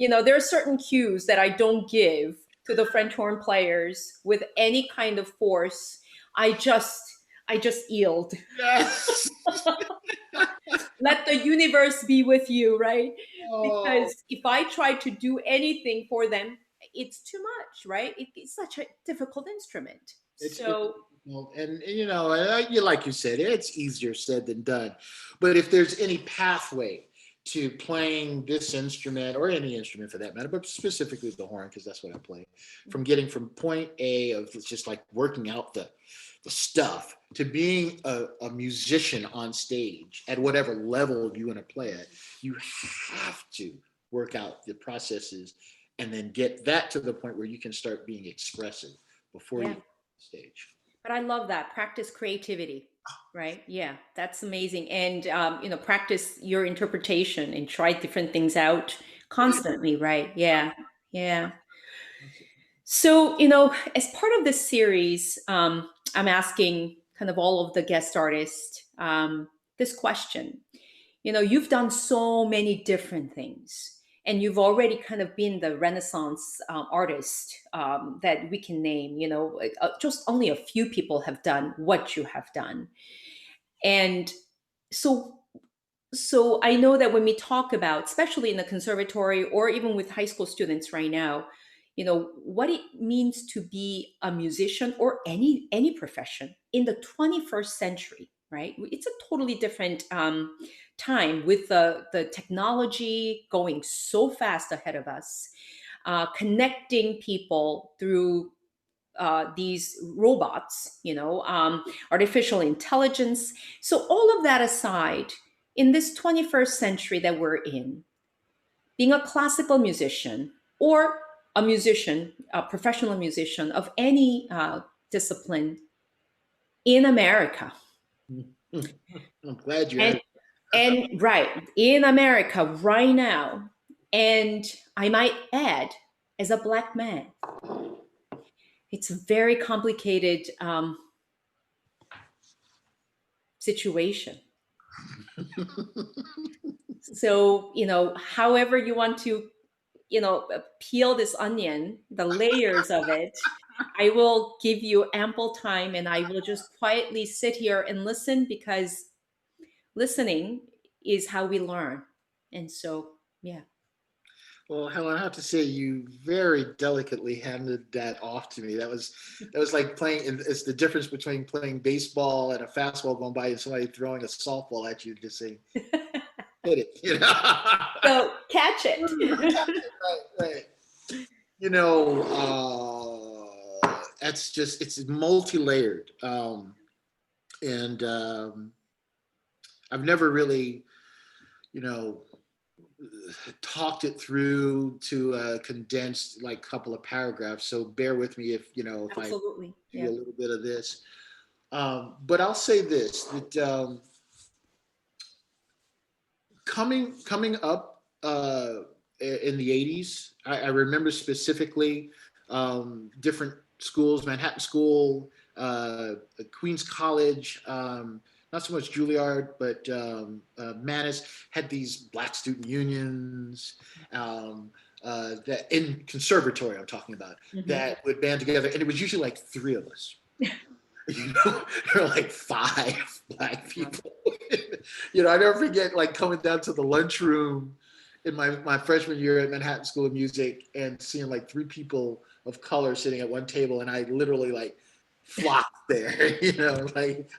[SPEAKER 1] there are certain cues that I don't give to the French horn players with any kind of force. I just yield.
[SPEAKER 2] yes.
[SPEAKER 1] Let the universe be with you, right?
[SPEAKER 2] Oh,
[SPEAKER 1] Because if I try to do anything for them, it's too much, right? It's such a difficult instrument.
[SPEAKER 2] it's
[SPEAKER 1] So,
[SPEAKER 2] difficult. And like you said, it's easier said than done. But if there's any pathway to playing this instrument, or any instrument for that matter, but specifically the horn, because that's what I play, from getting from point A of just like working out the stuff, to being a musician on stage at whatever level you want to play at, you have to work out the processes and then get that to the point where you can start being expressive before you
[SPEAKER 1] yeah.
[SPEAKER 2] get on stage.
[SPEAKER 1] But I love that. Practice creativity, right? Yeah, that's amazing. And, practice your interpretation and try different things out
[SPEAKER 2] Yeah.
[SPEAKER 1] constantly, right? Yeah. Yeah. So, as part of this series, I'm asking kind of all of the guest artists this question. You've done so many different things, and you've already kind of been the Renaissance artist that we can name. Just only a few people have done what you have done. And so so I know that when we talk about, especially in the conservatory or even with high school students right now, what it means to be a musician or any profession in the 21st century, right? It's a totally different time with the technology going so fast ahead of us, connecting people through these robots, artificial intelligence. So, all of that aside, in this 21st century that we're in, being a classical musician or a musician, a professional musician of any discipline in America,
[SPEAKER 2] I'm glad you
[SPEAKER 1] and
[SPEAKER 2] asked.
[SPEAKER 1] and right in America right now, and I might add, as a Black man, it's a very complicated situation. So, however you want to, peel this onion, the layers of it, I will give you ample time and I will just quietly sit here and listen, because listening is how we learn. And so, yeah.
[SPEAKER 2] Well, Helen, I have to say you very delicately handed that off to me. That was like playing. It's the difference between playing baseball and a fastball going by and somebody throwing a softball at you, just saying, hit it.
[SPEAKER 1] So, catch it.
[SPEAKER 2] Right, right. You know, that's just it's multi-layered, and I've never really, you know, talked it through to a condensed like couple of paragraphs. So bear with me if I
[SPEAKER 1] Absolutely.
[SPEAKER 2] do
[SPEAKER 1] Yeah.
[SPEAKER 2] a little bit of this. But I'll say this that coming up in the 80s, I remember specifically different schools, Manhattan School, Queens College, not so much Juilliard, but Manus had these black student unions that in conservatory I'm talking about
[SPEAKER 1] Mhm.
[SPEAKER 2] that would band together, and it was usually like three of us. There were like five black people. I never forget like coming down to the lunchroom in my freshman year at Manhattan School of Music and seeing like three people of color sitting at one table, and I literally like flocked there, like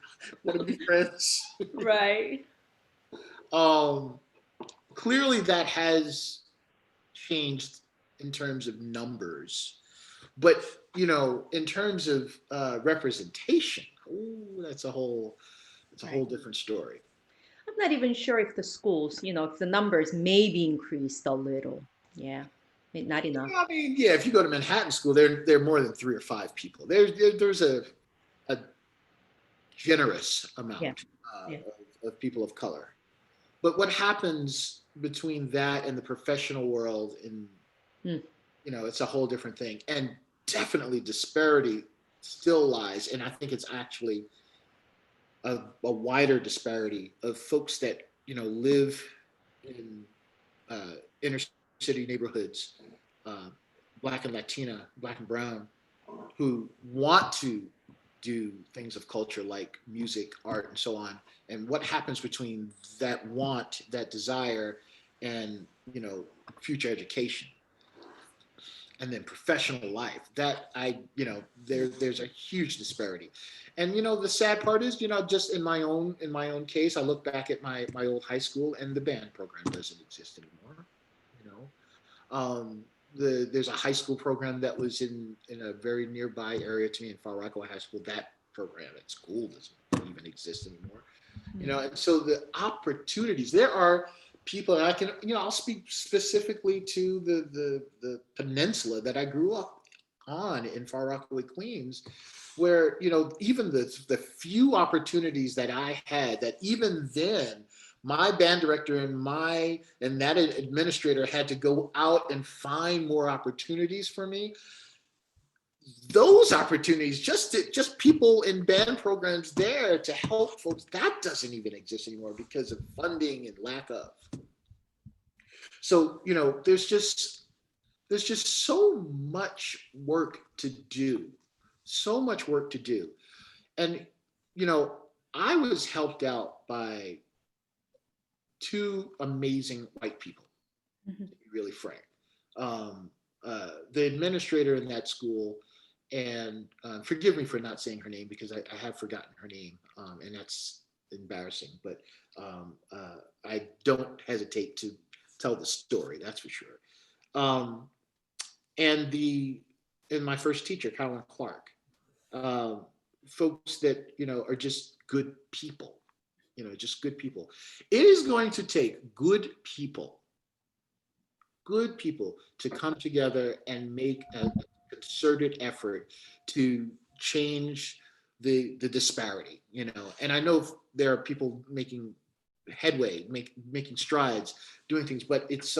[SPEAKER 2] want to be friends.
[SPEAKER 1] Right.
[SPEAKER 2] Um, Clearly that has changed in terms of numbers, but in terms of representation, ooh, that's a whole
[SPEAKER 1] Right.
[SPEAKER 2] different story.
[SPEAKER 1] I'm not even sure if the schools, if the numbers maybe increased a little. Yeah. Not enough.
[SPEAKER 2] I mean, yeah, if you go to Manhattan School, there are more than three or five people. There's a generous
[SPEAKER 1] Yeah.
[SPEAKER 2] amount
[SPEAKER 1] Yeah.
[SPEAKER 2] of people of color. But what happens between that and the professional world, in
[SPEAKER 1] Mm.
[SPEAKER 2] it's a whole different thing. And definitely disparity still lies, and I think it's actually a wider disparity of folks that live in inner city neighborhoods, uh, black and Latina, black and brown, who want to do things of culture like music, art, and so on. And what happens between that want, that desire, and future education, and then professional life. That there's a huge disparity. And the sad part is, just in my own case, I look back at my old high school, and the band program doesn't exist anymore. You know, there's a high school program that was in a very nearby area to me in Far Rockaway High School. That program at school doesn't even exist anymore. And so the opportunities, there are people, and I can, I'll speak specifically to the peninsula that I grew up on in Far Rockaway, Queens, where even the few opportunities that I had, that even then my band director and that administrator had to go out and find more opportunities for me. those opportunities, just people in band programs there to help folks, that doesn't even exist anymore because of funding and lack of. So, there's just so much work to do, so much work to do. And, you know, I was helped out by two amazing white people,
[SPEAKER 1] Mhm.
[SPEAKER 2] to be really frank. Um, the administrator in that school, and forgive me for not saying her name because I have forgotten her name, and that's embarrassing. But I don't hesitate to tell the story. That's for sure. Um, and the and my first teacher, Colin Clark, um, folks that are just good people, just good people. It is going to take good people to come together and make a concerted effort to change the disparity. And I know there are people making headway, making strides, doing things, but it's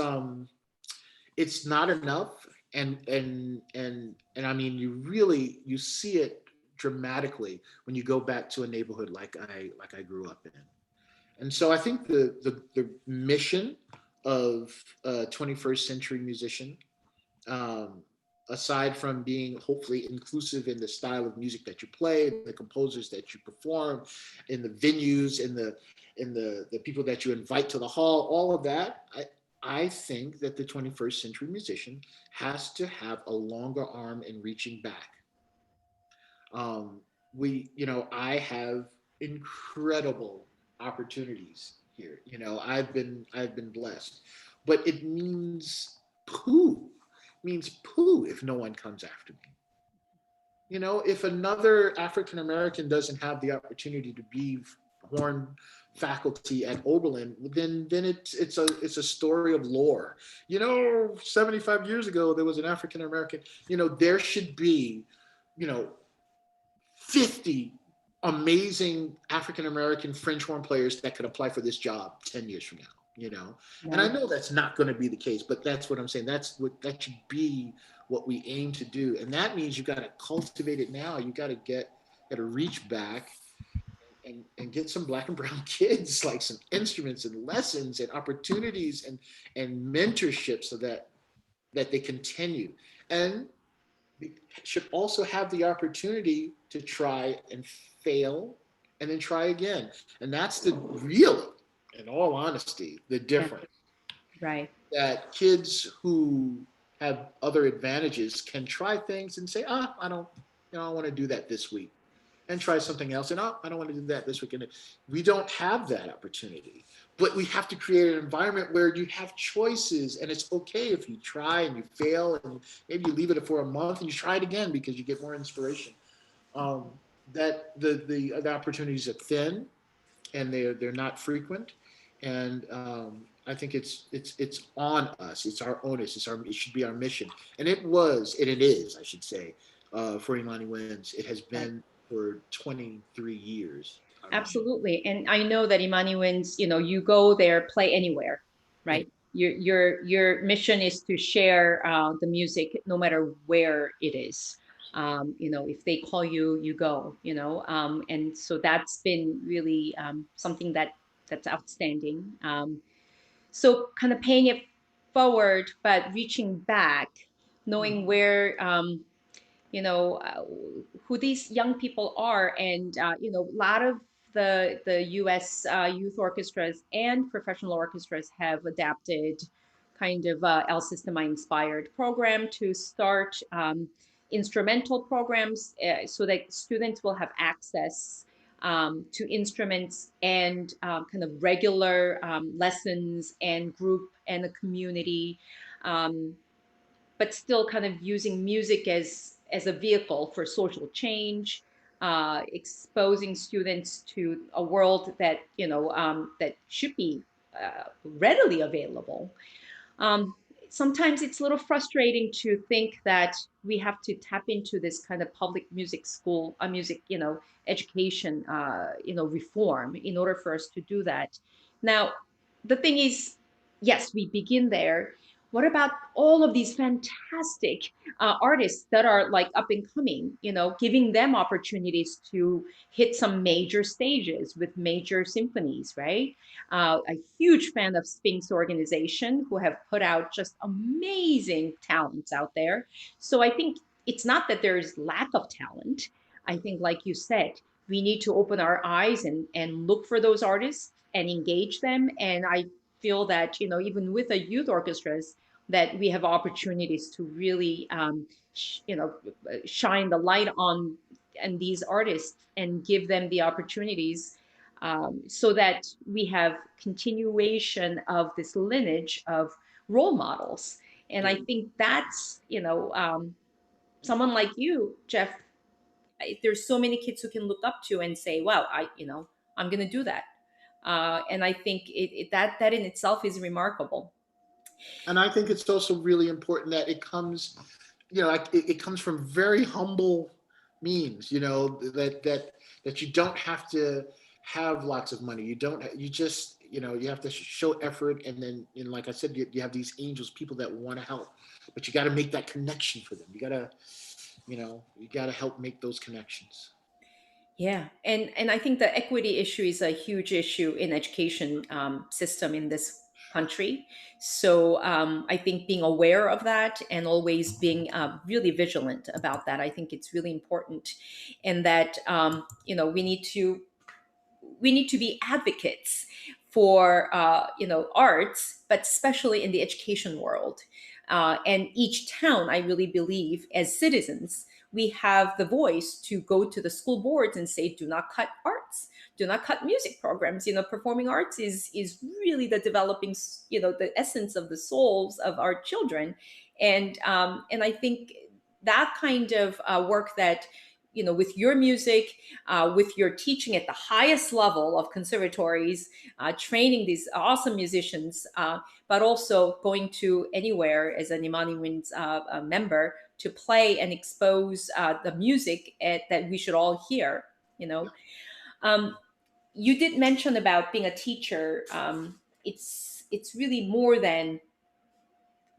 [SPEAKER 2] not enough. And I mean, you see it dramatically when you go back to a neighborhood like I grew up in. And so I think the mission of a 21st century musician, um, aside from being hopefully inclusive in the style of music that you play, the composers that you perform, in the venues, in the people that you invite to the hall, all of that, I think that the 21st century musician has to have a longer arm in reaching back. um, I have incredible opportunities here. I've been blessed, but it means poo if no one comes after me. If another African American doesn't have the opportunity to be horn faculty at Oberlin, then it's a story of lore. 75 years ago there was an African American. There should be, you know, 50 amazing African American French horn players that could apply for this job 10 years from now. And I
[SPEAKER 1] Right.
[SPEAKER 2] know that's not going to be the case, but that's what I'm saying. That should be what we aim to do. And that means you got to cultivate it now. You got to reach back and get some black and brown kids, like some instruments and lessons and opportunities and mentorship so that they continue. And should also have the opportunity to try and fail and then try again. And that's the really, in all honesty, the
[SPEAKER 1] Yeah.
[SPEAKER 2] difference.
[SPEAKER 1] Right.
[SPEAKER 2] That kids who have other advantages can try things and say, I don't want to do that this week, and try something else. And I don't want to do that this weekend. We don't have that opportunity, but we have to create an environment where you have choices, and it's okay if you try and you fail, and maybe you leave it for a month and you try it again because you get more inspiration. Um, that the opportunities are thin and they're not frequent, and I think it's on us. It's our onus. It should be our mission, and it is, I should say, for Imani Wins. It has
[SPEAKER 1] Right.
[SPEAKER 2] been for 23 years. Our mission.
[SPEAKER 1] Absolutely. And I know that Imani Wins, you go there, play anywhere,
[SPEAKER 2] And
[SPEAKER 1] right? Your mission is to share the music no matter where it is. If they call you, you go, and so that's been really something that's outstanding. So kind of paying it forward, but reaching back, knowing where you know uh, who these young people are, and a lot of the U.S. Youth orchestras and professional orchestras have adapted kind of El Sistema inspired program to start instrumental programs so that students will have access to instruments and kind of regular lessons and group and a community, um, but still kind of using music as a vehicle for social change, exposing students to a world that that should be readily available. um, Sometimes it's a little frustrating to think that we have to tap into this kind of public music school, music, education, reform in order for us to do that. Now, the thing is, yes, we begin there. What about all of these fantastic artists that are like up and coming, giving them opportunities to hit some major stages with major symphonies, right? A huge fan of Sphinx organization who have put out just amazing talents out there. So I think it's not that there's lack of talent. I think, like you said, we need to open our eyes and look for those artists and engage them. And I feel that, even with the youth orchestras, that we have opportunities to really shine the light on and these artists and give them the opportunities, so that we have continuation of this lineage of role models. And
[SPEAKER 2] Yeah.
[SPEAKER 1] I think that's, someone like you, Jeff. There's so many kids who can look up to and say, wow, I'm going to do that. And I think that in itself is remarkable.
[SPEAKER 2] And I think it's also really important that it comes, it comes from very humble means, that you don't have to have lots of money. You don't, you just, you have to show effort. And then, like I said, you have these angels, people that want to help, but you got to make that connection for them. You got to help make those connections.
[SPEAKER 1] Yeah, and I think the equity issue is a huge issue in education system in this country. So I think being aware of that and always being really vigilant about that, I think it's really important, and that we need to be advocates for arts, but especially in the education world. And each town, I really believe, as citizens, we have the voice to go to the school boards and say, do not cut arts, do not cut music programs. Performing arts is really the developing, the essence of the souls of our children. And I think that kind of work that, with your music, with your teaching at the highest level of conservatories, training these awesome musicians, but also going to anywhere as an Imani Winds a member to play and expose the music that we should all hear. You know, um, you did mention about being a teacher. It's really more than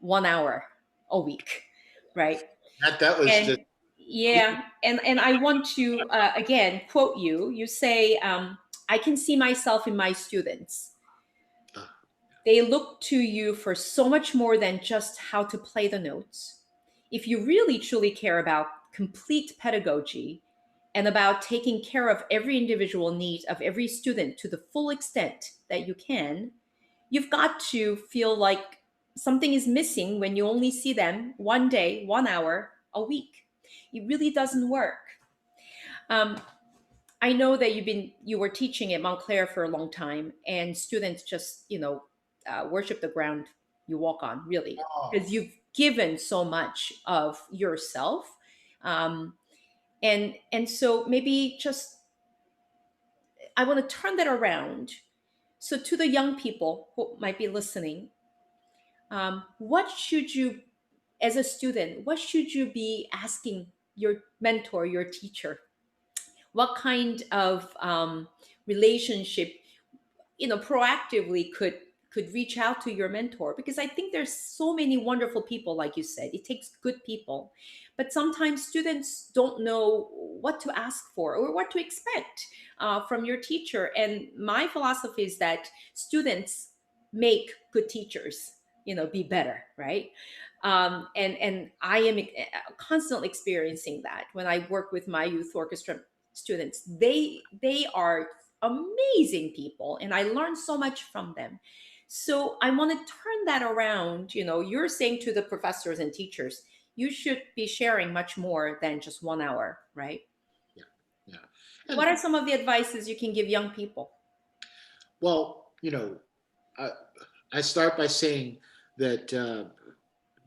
[SPEAKER 1] 1 hour a week, right?
[SPEAKER 2] That was just,
[SPEAKER 1] And yeah, and I want to again quote you. You say, "I can see myself in my students.
[SPEAKER 2] uh,
[SPEAKER 1] They look to you for so much more than just how to play the notes. If you really truly care about complete pedagogy and about taking care of every individual need of every student to the full extent that you can, you've got to feel like something is missing when you only see them one day, 1 hour a week. It really doesn't work. Um, I know that you were teaching at Montclair for a long time, and students just worship the ground you walk on, really,
[SPEAKER 2] oh,
[SPEAKER 1] because you've given so much of yourself, um, and so maybe just I want to turn that around. So to the young people who might be listening, what should you, as a student, what should you be asking your mentor, your teacher? What kind of relationship, proactively could reach out to your mentor? Because I think there's so many wonderful people, like you said, it takes good people, but sometimes students don't know what to ask for or what to expect from your teacher. And my philosophy is that students make good teachers, be better, right? And I am constantly experiencing that when I work with my youth orchestra students. They are amazing people, and I learned so much from them. So I want to turn that around. You're saying to the professors and teachers, you should be sharing much more than just 1 hour, right?
[SPEAKER 2] yeah, yeah.
[SPEAKER 1] What
[SPEAKER 2] And
[SPEAKER 1] are some of the advices you can give young people?
[SPEAKER 2] well, I, I start by saying that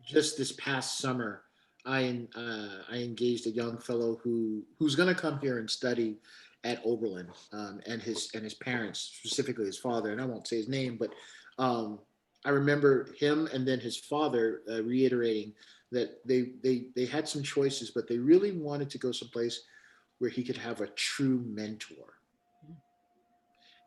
[SPEAKER 2] just this past summer, I engaged a young fellow who's going to come here and study at Oberlin, and his parents, specifically his father, and I won't say his name, but I remember him and then his father reiterating that they had some choices, but they really wanted to go someplace where he could have a true mentor.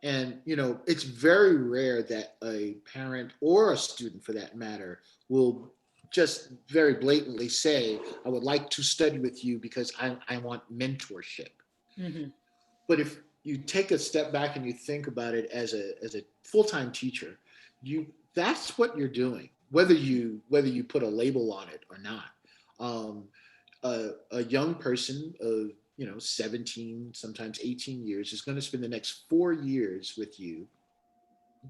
[SPEAKER 2] And, it's very rare that a parent or a student for that matter will just very blatantly say, I would like to study with you because I want mentorship.
[SPEAKER 1] Hmm.
[SPEAKER 2] But if you take a step back and you think about it as a full-time teacher, that's what you're doing, whether you put a label on it or not. Um, a young person of 17, sometimes 18 years is going to spend the next 4 years with you,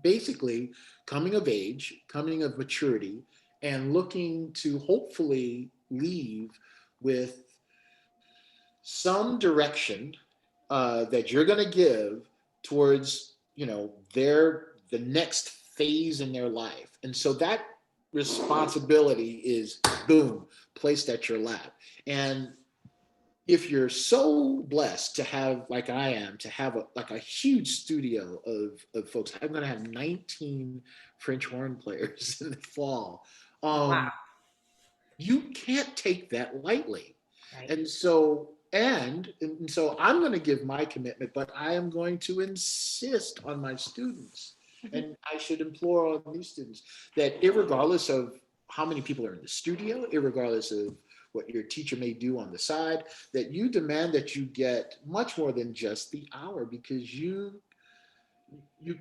[SPEAKER 2] basically coming of age, coming of maturity, and looking to hopefully leave with some direction that you're going to give towards the next phase in their life. And so that responsibility is, boom, placed at your lap. And if you're so blessed to have, like I am, to have a huge studio of folks, I'm going to have 19 French horn players in the fall.
[SPEAKER 1] Wow.
[SPEAKER 2] um, you can't take that lightly.
[SPEAKER 1] Right.
[SPEAKER 2] And so I'm going to give my commitment, but I am going to insist on my students,
[SPEAKER 1] Mhm.
[SPEAKER 2] and I should implore on these students that, irregardless of how many people are in the studio, irregardless of what your teacher may do on the side, that you demand that you get much more than just the hour, because you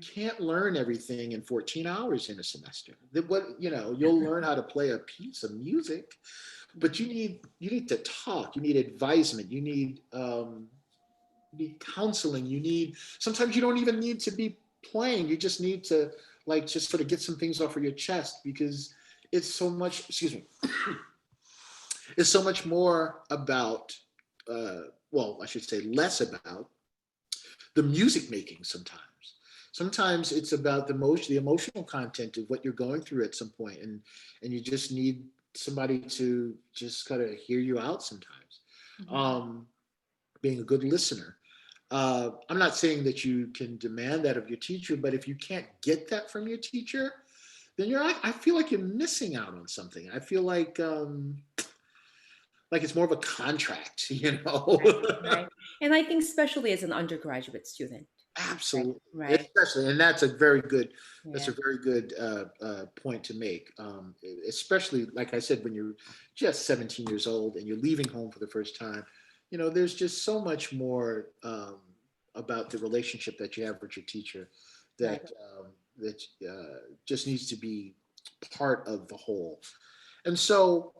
[SPEAKER 2] can't learn everything in 14 hours in a semester. You'll learn how to play a piece of music, but you need to talk. You need advisement. You need counseling. Sometimes you don't even need to be playing. You just need to, like, just sort of get some things off of your chest, because it's so much. Excuse me. It's so much more about. Well, I should say less about the music making sometimes. Sometimes it's about the emotional content of what you're going through at some point, and you just need somebody to just kind of hear you out sometimes.
[SPEAKER 1] Mhm.
[SPEAKER 2] Um, Being a good listener. I'm not saying that you can demand that of your teacher, but if you can't get that from your teacher, then I feel like you're missing out on something. I feel like it's more of a contract, you know.
[SPEAKER 1] Right, right. And I think especially as an undergraduate student, right,
[SPEAKER 2] Absolutely,
[SPEAKER 1] right,
[SPEAKER 2] especially, and that's
[SPEAKER 1] yeah,
[SPEAKER 2] a very good point to make. Especially, like I said, when you're just 17 years old and you're leaving home for the first time, there's just so much more about the relationship that you have with your teacher
[SPEAKER 1] right.
[SPEAKER 2] that just needs to be part of the whole. And so,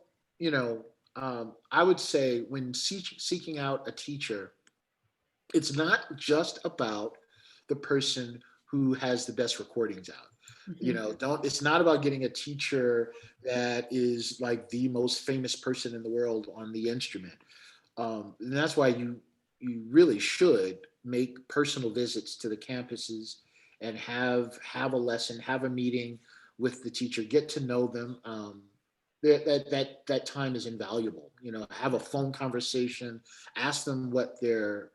[SPEAKER 2] I would say when seeking out a teacher, it's not just about the person who has the best recordings out.
[SPEAKER 1] Hmm.
[SPEAKER 2] Don't It's not about getting a teacher that is like the most famous person in the world on the instrument. And that's why you really should make personal visits to the campuses and have a lesson, have a meeting with the teacher, get to know them. That time is invaluable. Have a phone conversation, ask them what their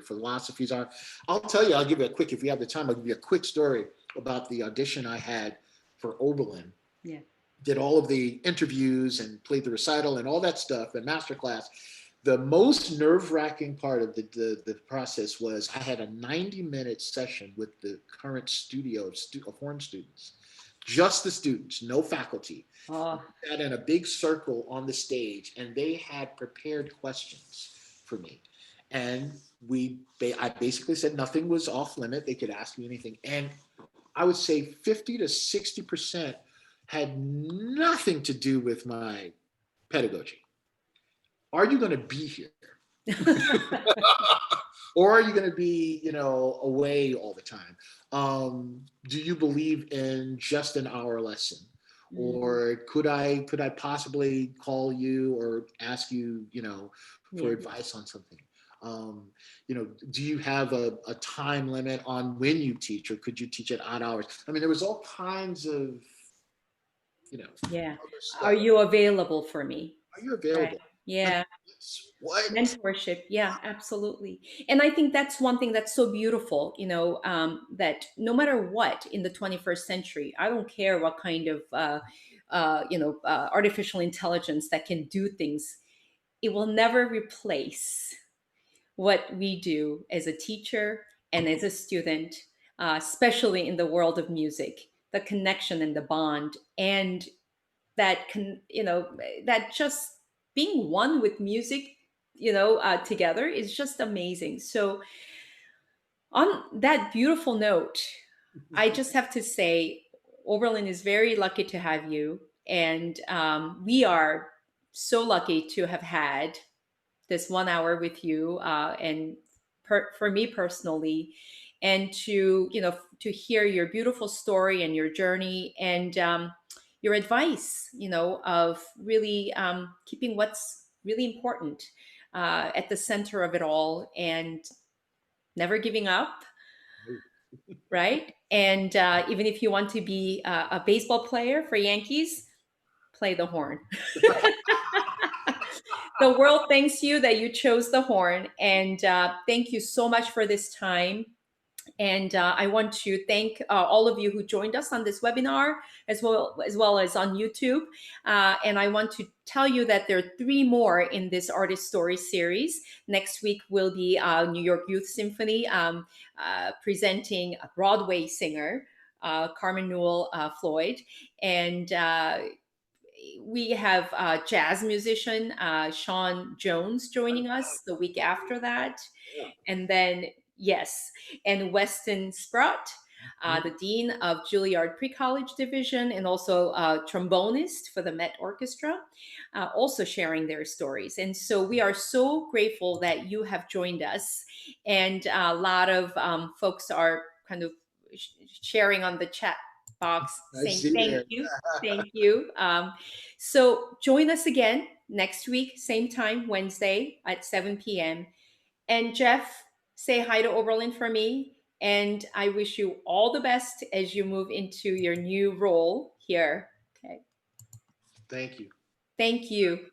[SPEAKER 2] philosophies are. I'll give you a quick, if we have the time, I'll give you a quick story about the audition I had for Oberlin.
[SPEAKER 1] Yeah.
[SPEAKER 2] Did all of the interviews and played the recital and all that stuff, the masterclass. The most nerve-wracking part of the process was, I had a 90-minute session with the current studio of horn students, just the students, no faculty.
[SPEAKER 1] Oh,
[SPEAKER 2] We sat in a big circle on the stage, and they had prepared questions for me. And I basically said nothing was off limit. They could ask me anything. And I would say 50 to 60% had nothing to do with my pedagogy. Are you going to be here? Or are you going to be, away all the time? Do you believe in just an hour lesson?
[SPEAKER 1] mhm.
[SPEAKER 2] Or could I possibly call you or ask you, for
[SPEAKER 1] Yeah.
[SPEAKER 2] advice on something? Um, do you have a time limit on when you teach, or could you teach at odd hours? I mean, there was all kinds of,
[SPEAKER 1] Yeah.
[SPEAKER 2] other
[SPEAKER 1] Are
[SPEAKER 2] stuff.
[SPEAKER 1] you available for me?
[SPEAKER 2] Are you
[SPEAKER 1] Right.
[SPEAKER 2] available? Like,
[SPEAKER 1] Yeah.
[SPEAKER 2] what?
[SPEAKER 1] Mentorship. Yeah, absolutely. And I think that's one thing that's so beautiful, that no matter what in the 21st century, I don't care what kind of, artificial intelligence that can do things, it will never replace what we do as a teacher and as a student, especially in the world of music, the connection and the bond, and that can, that just being one with music, together is just amazing. So, on that beautiful note, I just have to say, Oberlin is very lucky to have you. And we are so lucky to have had this 1 hour with you, and for me personally, and to to hear your beautiful story and your journey, and your advice, of really keeping what's really important at the center of it all, and never giving up, right? And even if you want to be a baseball player for Yankees, play the horn. The world thanks you that you chose the horn. And thank you so much for this time. And I want to thank all of you who joined us on this webinar, as well as on YouTube. And I want to tell you that there are 3 more in this Artist Story series. Next week will be New York Youth Symphony presenting a Broadway singer, Carmen Newell Floyd. And we have jazz musician Sean Jones joining us the week after that.
[SPEAKER 2] Yeah.
[SPEAKER 1] And then, yes, and Weston Sprott,
[SPEAKER 2] Mhm.
[SPEAKER 1] the Dean of Juilliard Pre-College Division, and also trombonist for the Met Orchestra, also sharing their stories. And so we are so grateful that you have joined us. And a lot of folks are kind of sharing on the chat box
[SPEAKER 2] I
[SPEAKER 1] saying
[SPEAKER 2] see
[SPEAKER 1] thank
[SPEAKER 2] there.
[SPEAKER 1] you. Thank you. So join us again next week, same time, Wednesday at 7 p.m. And Jeff, say hi to Oberlin for me. And I wish you all the best as you move into your new role here. Okay.
[SPEAKER 2] Thank you.
[SPEAKER 1] Thank you.